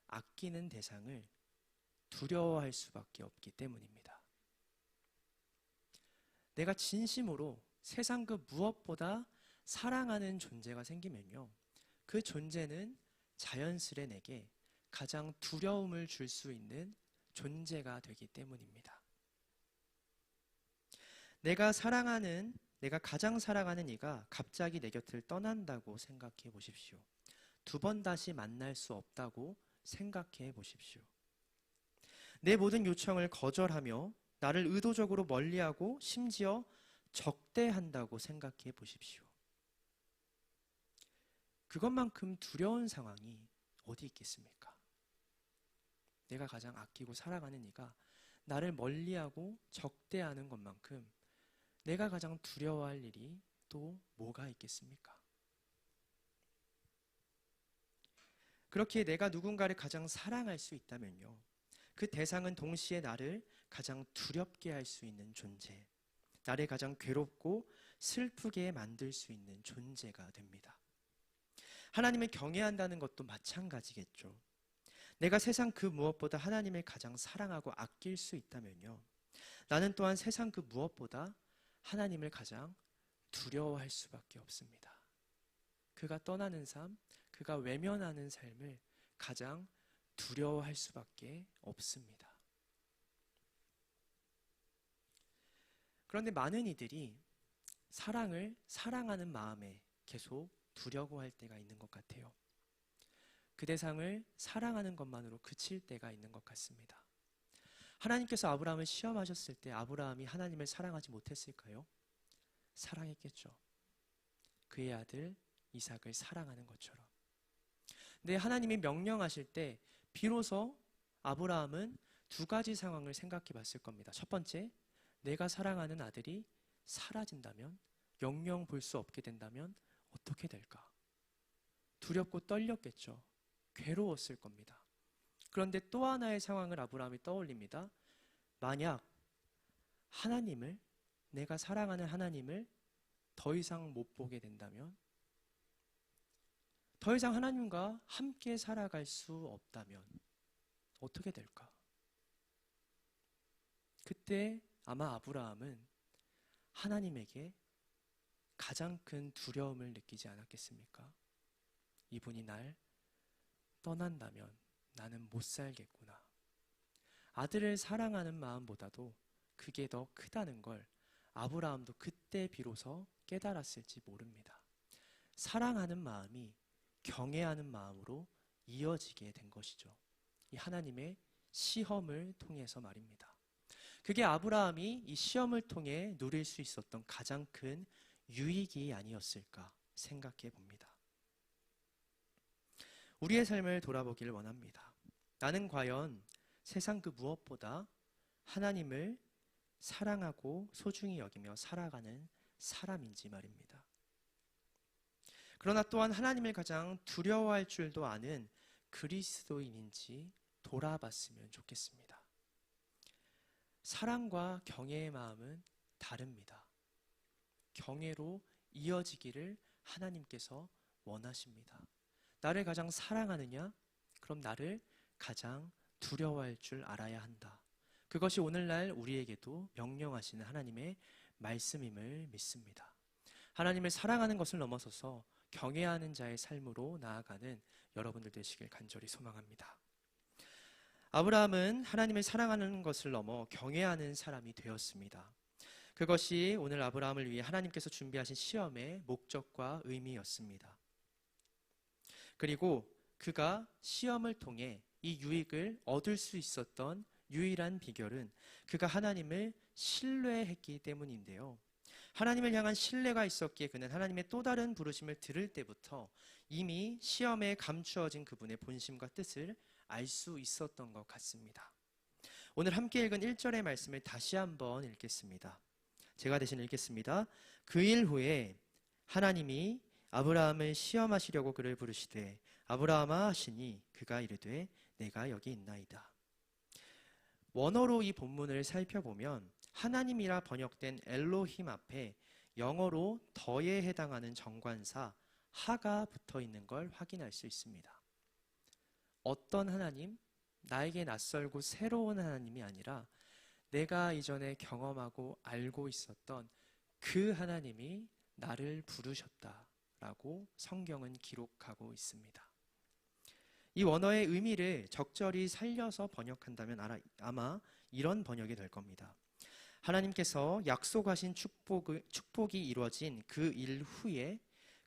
아끼는 대상을 두려워할 수밖에 없기 때문입니다. 내가 진심으로 세상 그 무엇보다 사랑하는 존재가 생기면요, 그 존재는 자연스레 내게 가장 두려움을 줄 수 있는 존재가 되기 때문입니다. 내가 가장 사랑하는 이가 갑자기 내 곁을 떠난다고 생각해 보십시오. 2번 다시 만날 수 없다고 생각해 보십시오. 내 모든 요청을 거절하며 나를 의도적으로 멀리하고 심지어 적대한다고 생각해 보십시오. 그것만큼 두려운 상황이 어디 있겠습니까? 내가 가장 아끼고 사랑하는 이가 나를 멀리하고 적대하는 것만큼 내가 가장 두려워할 일이 또 뭐가 있겠습니까? 그렇게 내가 누군가를 가장 사랑할 수 있다면요, 그 대상은 동시에 나를 가장 두렵게 할 수 있는 존재, 나를 가장 괴롭고 슬프게 만들 수 있는 존재가 됩니다. 하나님을 경외한다는 것도 마찬가지겠죠. 내가 세상 그 무엇보다 하나님을 가장 사랑하고 아낄 수 있다면요, 나는 또한 세상 그 무엇보다 하나님을 가장 두려워할 수밖에 없습니다. 그가 떠나는 삶, 그가 외면하는 삶을 가장 두려워할 수밖에 없습니다. 그런데 많은 이들이 사랑을 사랑하는 마음에 계속 두려고 할 때가 있는 것 같아요. 그 대상을 사랑하는 것만으로 그칠 때가 있는 것 같습니다. 하나님께서 아브라함을 시험하셨을 때 아브라함이 하나님을 사랑하지 못했을까요? 사랑했겠죠. 그의 아들 이삭을 사랑하는 것처럼. 근데 하나님이 명령하실 때 비로소 아브라함은 두 가지 상황을 생각해 봤을 겁니다. 첫 번째, 내가 사랑하는 아들이 사라진다면, 영영 볼 수 없게 된다면 어떻게 될까? 두렵고 떨렸겠죠. 괴로웠을 겁니다. 그런데 또 하나의 상황을 아브라함이 떠올립니다. 만약 하나님을, 내가 사랑하는 하나님을 더 이상 못 보게 된다면, 더 이상 하나님과 함께 살아갈 수 없다면 어떻게 될까? 그때 아마 아브라함은 하나님에게 가장 큰 두려움을 느끼지 않았겠습니까? 이분이 날 떠난다면 나는 못 살겠구나. 아들을 사랑하는 마음보다도 그게 더 크다는 걸 아브라함도 그때 비로소 깨달았을지 모릅니다. 사랑하는 마음이 경외하는 마음으로 이어지게 된 것이죠. 이 하나님의 시험을 통해서 말입니다. 그게 아브라함이 이 시험을 통해 누릴 수 있었던 가장 큰 유익이 아니었을까 생각해 봅니다. 우리의 삶을 돌아보길 원합니다. 나는 과연 세상 그 무엇보다 하나님을 사랑하고 소중히 여기며 살아가는 사람인지 말입니다. 그러나 또한 하나님을 가장 두려워할 줄도 아는 그리스도인인지 돌아봤으면 좋겠습니다. 사랑과 경외의 마음은 다릅니다. 경외로 이어지기를 하나님께서 원하십니다. 나를 가장 사랑하느냐? 그럼 나를 가장 두려워할 줄 알아야 한다. 그것이 오늘날 우리에게도 명령하시는 하나님의 말씀임을 믿습니다. 하나님을 사랑하는 것을 넘어서서 경외하는 자의 삶으로 나아가는 여러분들 되시길 간절히 소망합니다. 아브라함은 하나님을 사랑하는 것을 넘어 경외하는 사람이 되었습니다. 그것이 오늘 아브라함을 위해 하나님께서 준비하신 시험의 목적과 의미였습니다. 그리고 그가 시험을 통해 이 유익을 얻을 수 있었던 유일한 비결은 그가 하나님을 신뢰했기 때문인데요. 하나님을 향한 신뢰가 있었기에 그는 하나님의 또 다른 부르심을 들을 때부터 이미 시험에 감추어진 그분의 본심과 뜻을 알 수 있었던 것 같습니다. 오늘 함께 읽은 1절의 말씀을 다시 한번 읽겠습니다. 제가 대신 읽겠습니다. 그 일 후에 하나님이 아브라함을 시험하시려고 그를 부르시되 아브라함아 하시니 그가 이르되 내가 여기 있나이다. 원어로 이 본문을 살펴보면 하나님이라 번역된 엘로힘 앞에 영어로 더에 해당하는 정관사 하가 붙어 있는 걸 확인할 수 있습니다. 어떤 하나님? 나에게 낯설고 새로운 하나님이 아니라 내가 이전에 경험하고 알고 있었던 그 하나님이 나를 부르셨다라고 성경은 기록하고 있습니다. 이 원어의 의미를 적절히 살려서 번역한다면 아마 이런 번역이 될 겁니다. 하나님께서 약속하신 축복이 이루어진 그 일 후에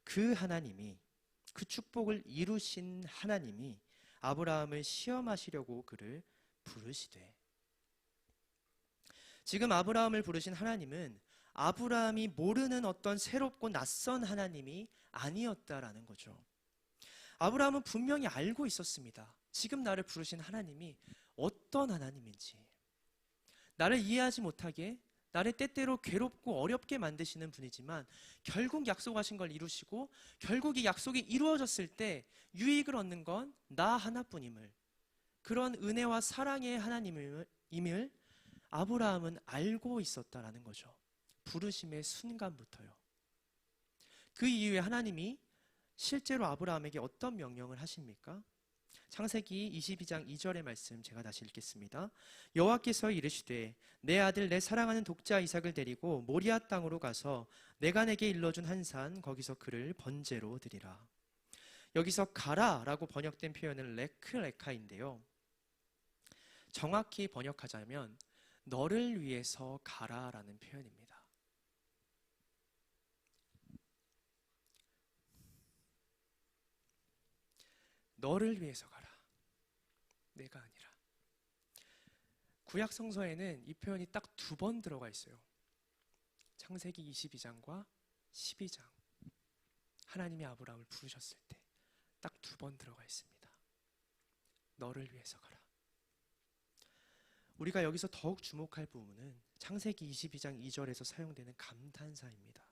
그 하나님이, 그 축복을 이루신 하나님이 아브라함을 시험하시려고 그를 부르시되, 지금 아브라함을 부르신 하나님은 아브라함이 모르는 어떤 새롭고 낯선 하나님이 아니었다라는 거죠. 아브라함은 분명히 알고 있었습니다. 지금 나를 부르신 하나님이 어떤 하나님인지, 나를 이해하지 못하게, 나를 때때로 괴롭고 어렵게 만드시는 분이지만 결국 약속하신 걸 이루시고 결국 이 약속이 이루어졌을 때 유익을 얻는 건 나 하나뿐임을, 그런 은혜와 사랑의 하나님임을 아브라함은 알고 있었다라는 거죠. 부르심의 순간부터요. 그 이후에 하나님이 실제로 아브라함에게 어떤 명령을 하십니까? 창세기 22장 2절의 말씀 제가 다시 읽겠습니다. 여호와께서 이르시되 내 아들 내 사랑하는 독자 이삭을 데리고 모리아 땅으로 가서 내가 내게 일러준 한 산 거기서 그를 번제로 드리라. 여기서 가라라고 번역된 표현은 레크레카인데요. 정확히 번역하자면 너를 위해서 가라라는 표현입니다. 너를 위해서 가라. 내가 아니라. 구약 성서에는 이 표현이 딱 2번 들어가 있어요. 창세기 22장과 12장. 하나님이 아브라함을 부르셨을 때 딱 2번 들어가 있습니다. 너를 위해서 가라. 우리가 여기서 더욱 주목할 부분은 창세기 22장 2절에서 사용되는 감탄사입니다.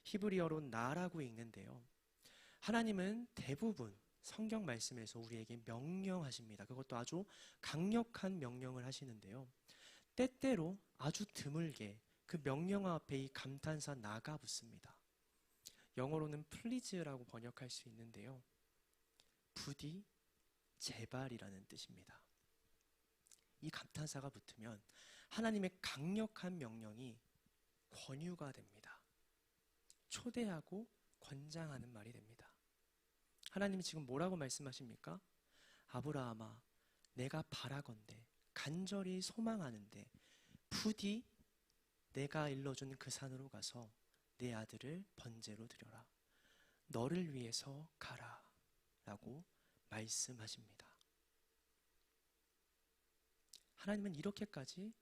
히브리어로 나라고 읽는데요. 하나님은 대부분 성경 말씀에서 우리에게 명령하십니다. 그것도 아주 강력한 명령을 하시는데요. 때때로 아주 드물게 그 명령 앞에 이 감탄사 나가 붙습니다. 영어로는 please라고 번역할 수 있는데요. 부디 제발이라는 뜻입니다. 이 감탄사가 붙으면 하나님의 강력한 명령이 권유가 됩니다. 초대하고 권장하는 말이 됩니다. 하나님이 지금 뭐라고 말씀하십니까? 아브라함아, 내가 바라건대 간절히 소망하는데 부디 내가 일러준 그 산으로 가서 내 아들을 번제로 드려라. 너를 위해서 가라 라고 말씀하십니다. 하나님은 이렇게까지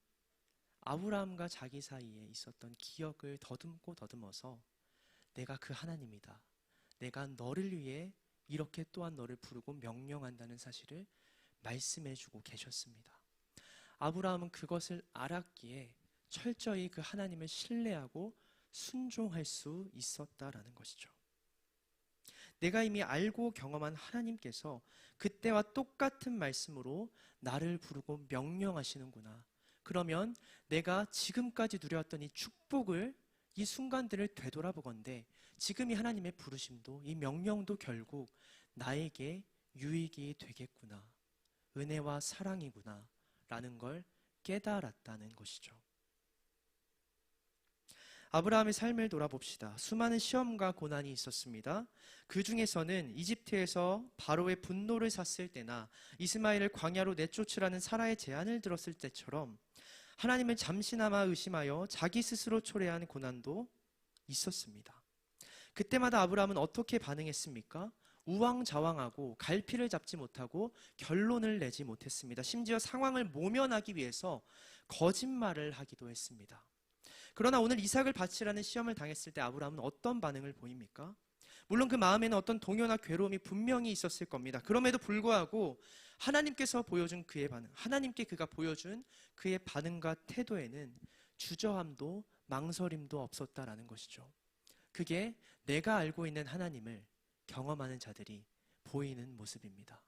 아브라함과 자기 사이에 있었던 기억을 더듬고 더듬어서 내가 그 하나님이다. 내가 너를 위해 이렇게 또한 너를 부르고 명령한다는 사실을 말씀해주고 계셨습니다. 아브라함은 그것을 알았기에 철저히 그 하나님을 신뢰하고 순종할 수 있었다라는 것이죠. 내가 이미 알고 경험한 하나님께서 그때와 똑같은 말씀으로 나를 부르고 명령하시는구나. 그러면 내가 지금까지 누려왔던 이 축복을, 이 순간들을 되돌아보건대 지금 이 하나님의 부르심도, 이 명령도 결국 나에게 유익이 되겠구나. 은혜와 사랑이구나 라는 걸 깨달았다는 것이죠. 아브라함의 삶을 돌아봅시다. 수많은 시험과 고난이 있었습니다. 그 중에서는 이집트에서 바로의 분노를 샀을 때나 이스마엘을 광야로 내쫓으라는 사라의 제안을 들었을 때처럼 하나님을 잠시나마 의심하여 자기 스스로 초래한 고난도 있었습니다. 그때마다 아브라함은 어떻게 반응했습니까? 우왕좌왕하고 갈피를 잡지 못하고 결론을 내지 못했습니다. 심지어 상황을 모면하기 위해서 거짓말을 하기도 했습니다. 그러나 오늘 이삭을 바치라는 시험을 당했을 때 아브라함은 어떤 반응을 보입니까? 물론 그 마음에는 어떤 동요나 괴로움이 분명히 있었을 겁니다. 그럼에도 불구하고 하나님께서 보여준 그의 반응, 하나님께 그가 보여준 그의 반응과 태도에는 주저함도 망설임도 없었다라는 것이죠. 그게 내가 알고 있는 하나님을 경험하는 자들이 보이는 모습입니다.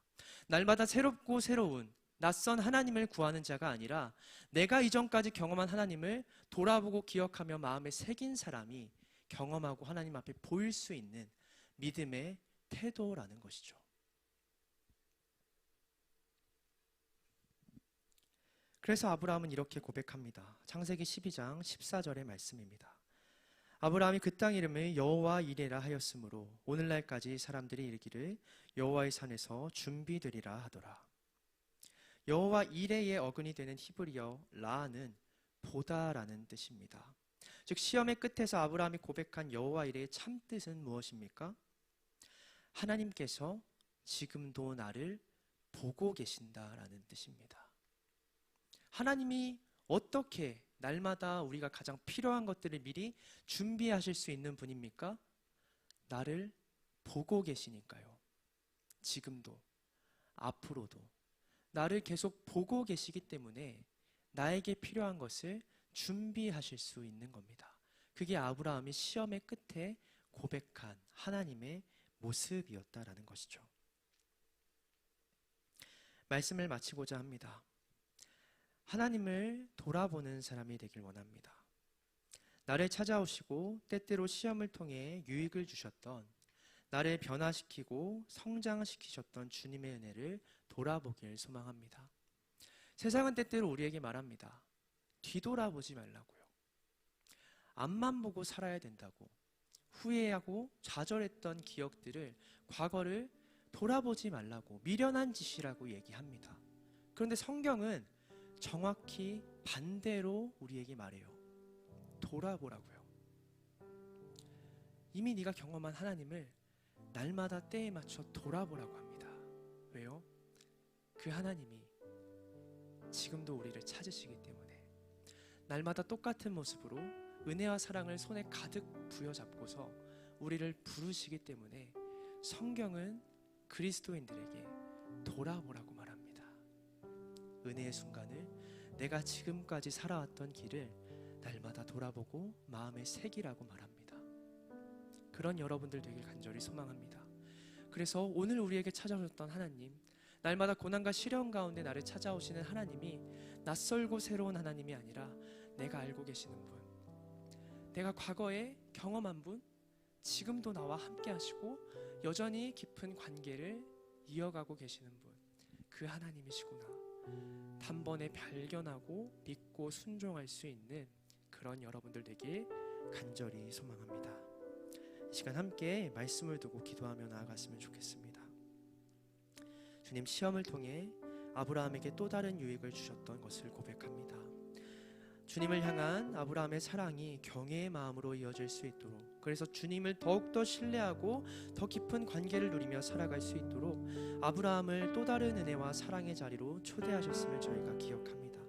날마다 새롭고 새로운 낯선 하나님을 구하는 자가 아니라 내가 이전까지 경험한 하나님을 돌아보고 기억하며 마음에 새긴 사람이 경험하고 하나님 앞에 보일 수 있는 믿음의 태도라는 것이죠. 그래서 아브라함은 이렇게 고백합니다. 창세기 12장 14절의 말씀입니다. 아브라함이 그 땅 이름을 여호와 이레라 하였으므로 오늘날까지 사람들이 이르기를 여호와의 산에서 준비되리라 하더라. 여호와 이레의 어근이 되는 히브리어 라는 보다라는 뜻입니다. 즉 시험의 끝에서 아브라함이 고백한 여호와 이레의 참 뜻은 무엇입니까? 하나님께서 지금도 나를 보고 계신다라는 뜻입니다. 하나님이 어떻게 날마다 우리가 가장 필요한 것들을 미리 준비하실 수 있는 분입니까? 나를 보고 계시니까요. 지금도, 앞으로도 나를 계속 보고 계시기 때문에 나에게 필요한 것을 준비하실 수 있는 겁니다. 그게 아브라함이 시험의 끝에 고백한 하나님의 모습이었다라는 것이죠. 말씀을 마치고자 합니다. 하나님을 돌아보는 사람이 되길 원합니다. 나를 찾아오시고 때때로 시험을 통해 유익을 주셨던, 나를 변화시키고 성장시키셨던 주님의 은혜를 돌아보길 소망합니다. 세상은 때때로 우리에게 말합니다. 뒤돌아보지 말라고요. 앞만 보고 살아야 된다고, 후회하고 좌절했던 기억들을, 과거를 돌아보지 말라고, 미련한 짓이라고 얘기합니다. 그런데 성경은 정확히 반대로 우리에게 말해요. 돌아보라고요. 이미 네가 경험한 하나님을 날마다 때에 맞춰 돌아보라고 합니다. 왜요? 그 하나님이 지금도 우리를 찾으시기 때문에 날마다 똑같은 모습으로 은혜와 사랑을 손에 가득 부여잡고서 우리를 부르시기 때문에 성경은 그리스도인들에게 돌아보라고 말합니다. 은혜의 순간을, 내가 지금까지 살아왔던 길을 날마다 돌아보고 마음에 새기라고 말합니다. 그런 여러분들 되길 간절히 소망합니다. 그래서 오늘 우리에게 찾아오셨던 하나님, 날마다 고난과 시련 가운데 나를 찾아오시는 하나님이 낯설고 새로운 하나님이 아니라 내가 알고 계시는 분, 내가 과거에 경험한 분, 지금도 나와 함께 하시고 여전히 깊은 관계를 이어가고 계시는 분, 그 하나님이시구나 단번에 발견하고 믿고 순종할 수 있는 그런 여러분들 되길 간절히 소망합니다. 이 시간 함께 말씀을 두고 기도하며 나아갔으면 좋겠습니다. 주님, 시험을 통해 아브라함에게 또 다른 유익을 주셨던 것을 고백합니다. 주님을 향한 아브라함의 사랑이 경외의 마음으로 이어질 수 있도록, 그래서 주님을 더욱더 신뢰하고 더 깊은 관계를 누리며 살아갈 수 있도록 아브라함을 또 다른 은혜와 사랑의 자리로 초대하셨음을 저희가 기억합니다.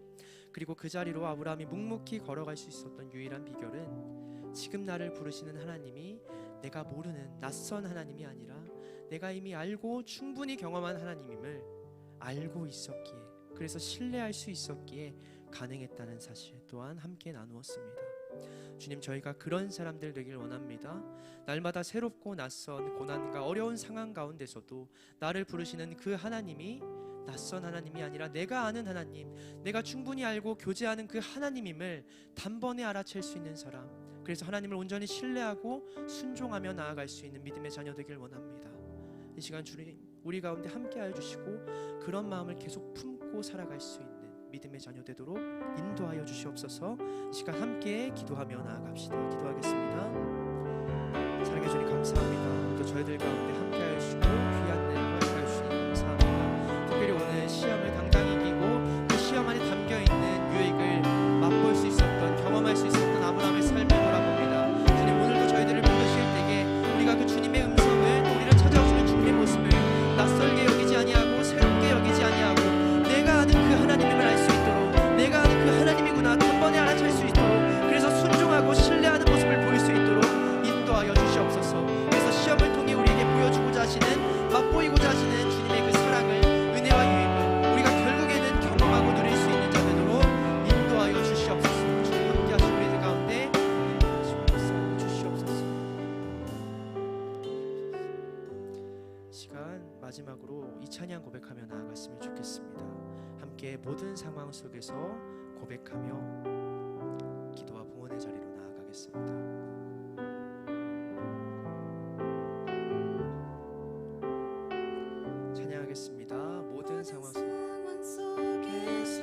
그리고 그 자리로 아브라함이 묵묵히 걸어갈 수 있었던 유일한 비결은 지금 나를 부르시는 하나님이 내가 모르는 낯선 하나님이 아니라 내가 이미 알고 충분히 경험한 하나님임을 알고 있었기에, 그래서 신뢰할 수 있었기에 가능했다는 사실 또한 함께 나누었습니다. 주님, 저희가 그런 사람들 되길 원합니다. 날마다 새롭고 낯선 고난과 어려운 상황 가운데서도 나를 부르시는 그 하나님이 낯선 하나님이 아니라 내가 아는 하나님, 내가 충분히 알고 교제하는 그 하나님임을 단번에 알아챌 수 있는 사람, 그래서 하나님을 온전히 신뢰하고 순종하며 나아갈 수 있는 믿음의 자녀 되길 원합니다. 이 시간 주님, 우리 가운데 함께하여 주시고 그런 마음을 계속 품고 살아갈 수 있는 믿음의 자녀 되도록 인도하여 주시옵소서. 이 시간 함께 기도하며 나아갑시다. 기도하겠습니다. 사랑해 주님, 감사합니다. 또 저희들 가운데 함께하여 주시고 귀한 내 허락하여 주시니 감사합니다. 특별히 오늘 시험을 당당히 이기고 그 시험 안에 담겨있는 유익을 맛볼 수 있었던, 경험할 수 있었던 아브라함의 삶을 돌아봅니다. 주님, 오늘도 저희들을 부르실 때에 우리가 그 주님의 음성을, 또 우리를 찾아오시는 주님의 모습을 낯설게 여기지 아니하고 새롭게 여기지 아니하고 내가 아는 그 하나님임을 알 수 있도록, 내가 아는 그 하나님이구나 단번에 알아챌 수 있도록, 그래서 순종하고 신뢰하는 모습을 보일 수 있도록 인도하여 주시옵소서. 그래서 시험을 통해 우리에게 보여주고자 하시는, 맛보이고자 하시는 주님의 그 사랑을, 은혜와 유익을 우리가 결국에는 경험하고 누릴 수 있는 자 되도록 인도하여 주시옵소서. 주님 함께 하시고 우리들 가운데 주시옵소서. 시간 마지막으로 이 찬양 고백하며 나아갔으면 좋겠습니다. 함께 모든 상황 속에서 고백하며 기도와 봉헌의 자리로 나아가겠습니다. 찬양하겠습니다. 모든 상황 속에서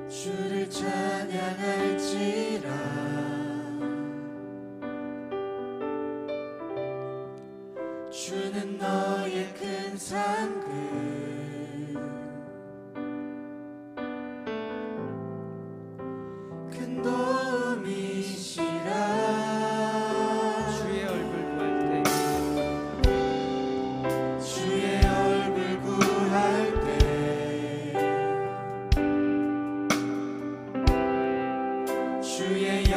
주를 찬양할지라. 주는 너의 큰 상급, 큰 도움이시라. 주의 얼굴 구할 때, 주의 얼굴 구할 때 주의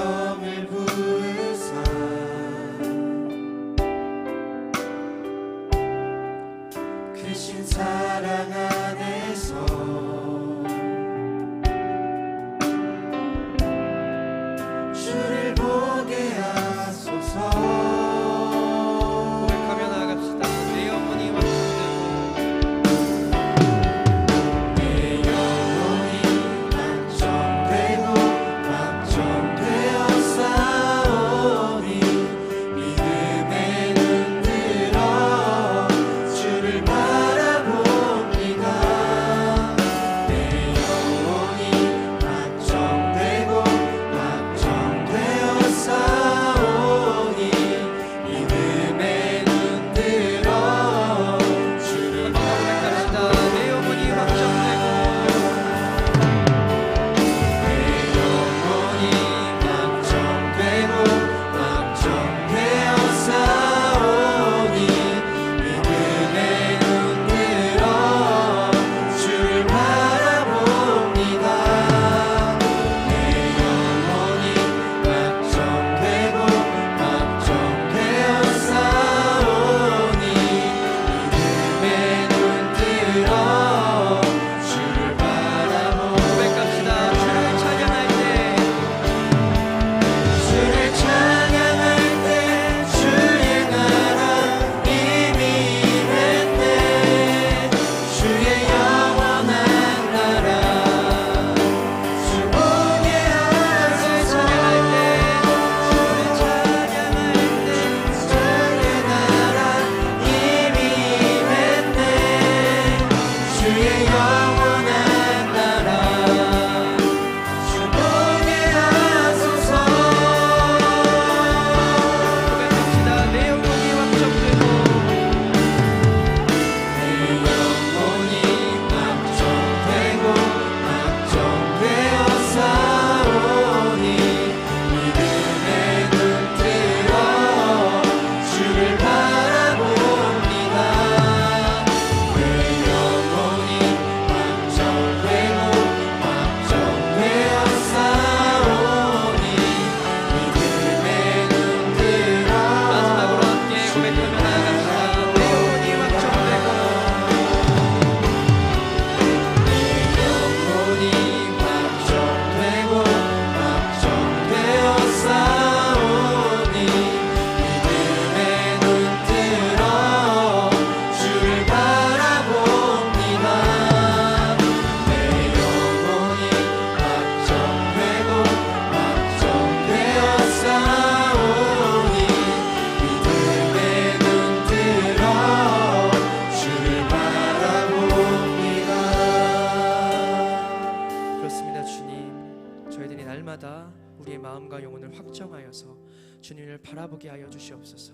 날마다 우리의 마음과 영혼을 확정하여서 주님을 바라보게 하여 주시옵소서.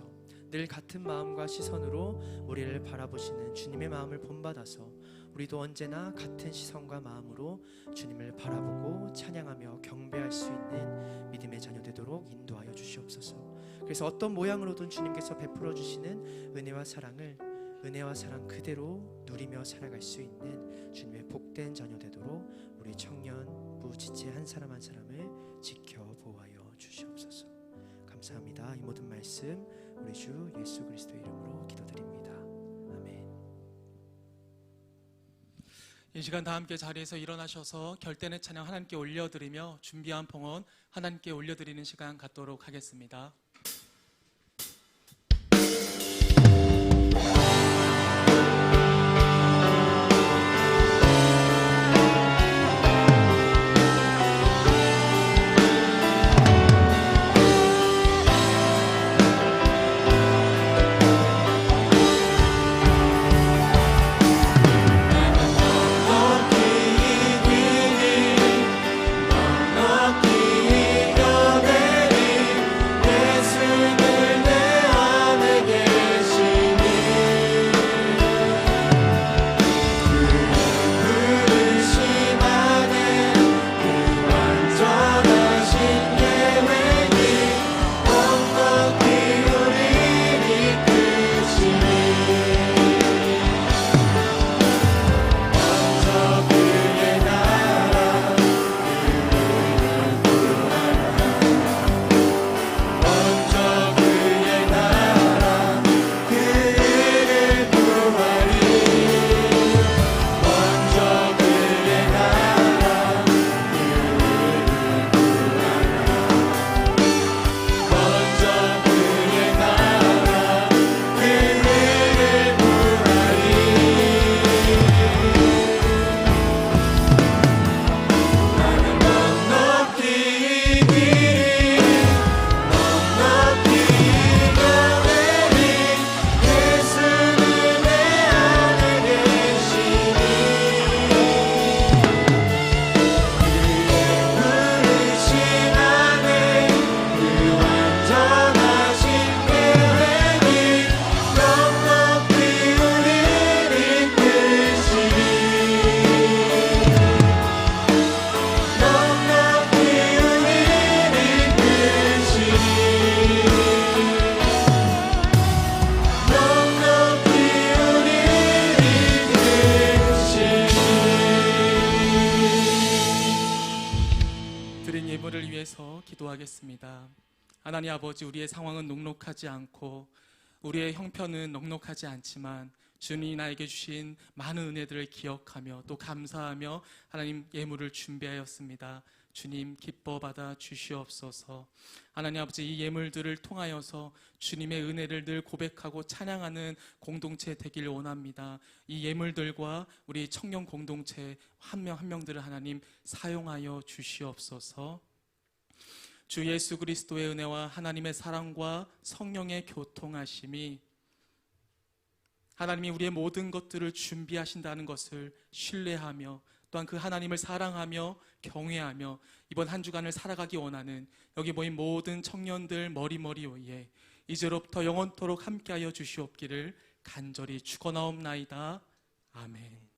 늘 같은 마음과 시선으로 우리를 바라보시는 주님의 마음을 본받아서 우리도 언제나 같은 시선과 마음으로 주님을 바라보고 찬양하며 경배할 수 있는 믿음의 자녀 되도록 인도하여 주시옵소서. 그래서 어떤 모양으로든 주님께서 베풀어 주시는 은혜와 사랑 그대로 누리며 살아갈 수 있는 주님의 복된 자녀 되도록 우리 청년부 지체 한 사람 한 사람을 지켜 보호하여 주시옵소서. 감사합니다. 이 모든 말씀 우리 주 예수 그리스도 이름으로 기도드립니다. 아멘. 이 시간 다 함께 자리에서 일어나셔서 결단의 찬양 하나님께 올려드리며 준비한 봉헌 하나님께 올려드리는 시간 갖도록 하겠습니다. 기도하겠습니다. 하나님 아버지, 우리의 상황은 녹록하지 않고 우리의 형편은 넉넉하지 않지만 주님이 나에게 주신 많은 은혜들을 기억하며 또 감사하며 하나님 예물을 준비하였습니다. 주님 기뻐 받아 주시옵소서. 하나님 아버지, 이 예물들을 통하여서 주님의 은혜를 늘 고백하고 찬양하는 공동체 되길 원합니다. 이 예물들과 우리 청년 공동체 한 명 한 명들을 하나님 사용하여 주시옵소서. 주 예수 그리스도의 은혜와 하나님의 사랑과 성령의 교통하심이 하나님이 우리의 모든 것들을 준비하신다는 것을 신뢰하며 또한 그 하나님을 사랑하며 경외하며 이번 한 주간을 살아가기 원하는 여기 모인 모든 청년들 머리머리 위에 이제로부터 영원토록 함께하여 주시옵기를 간절히 축원하옵나이다. 아멘.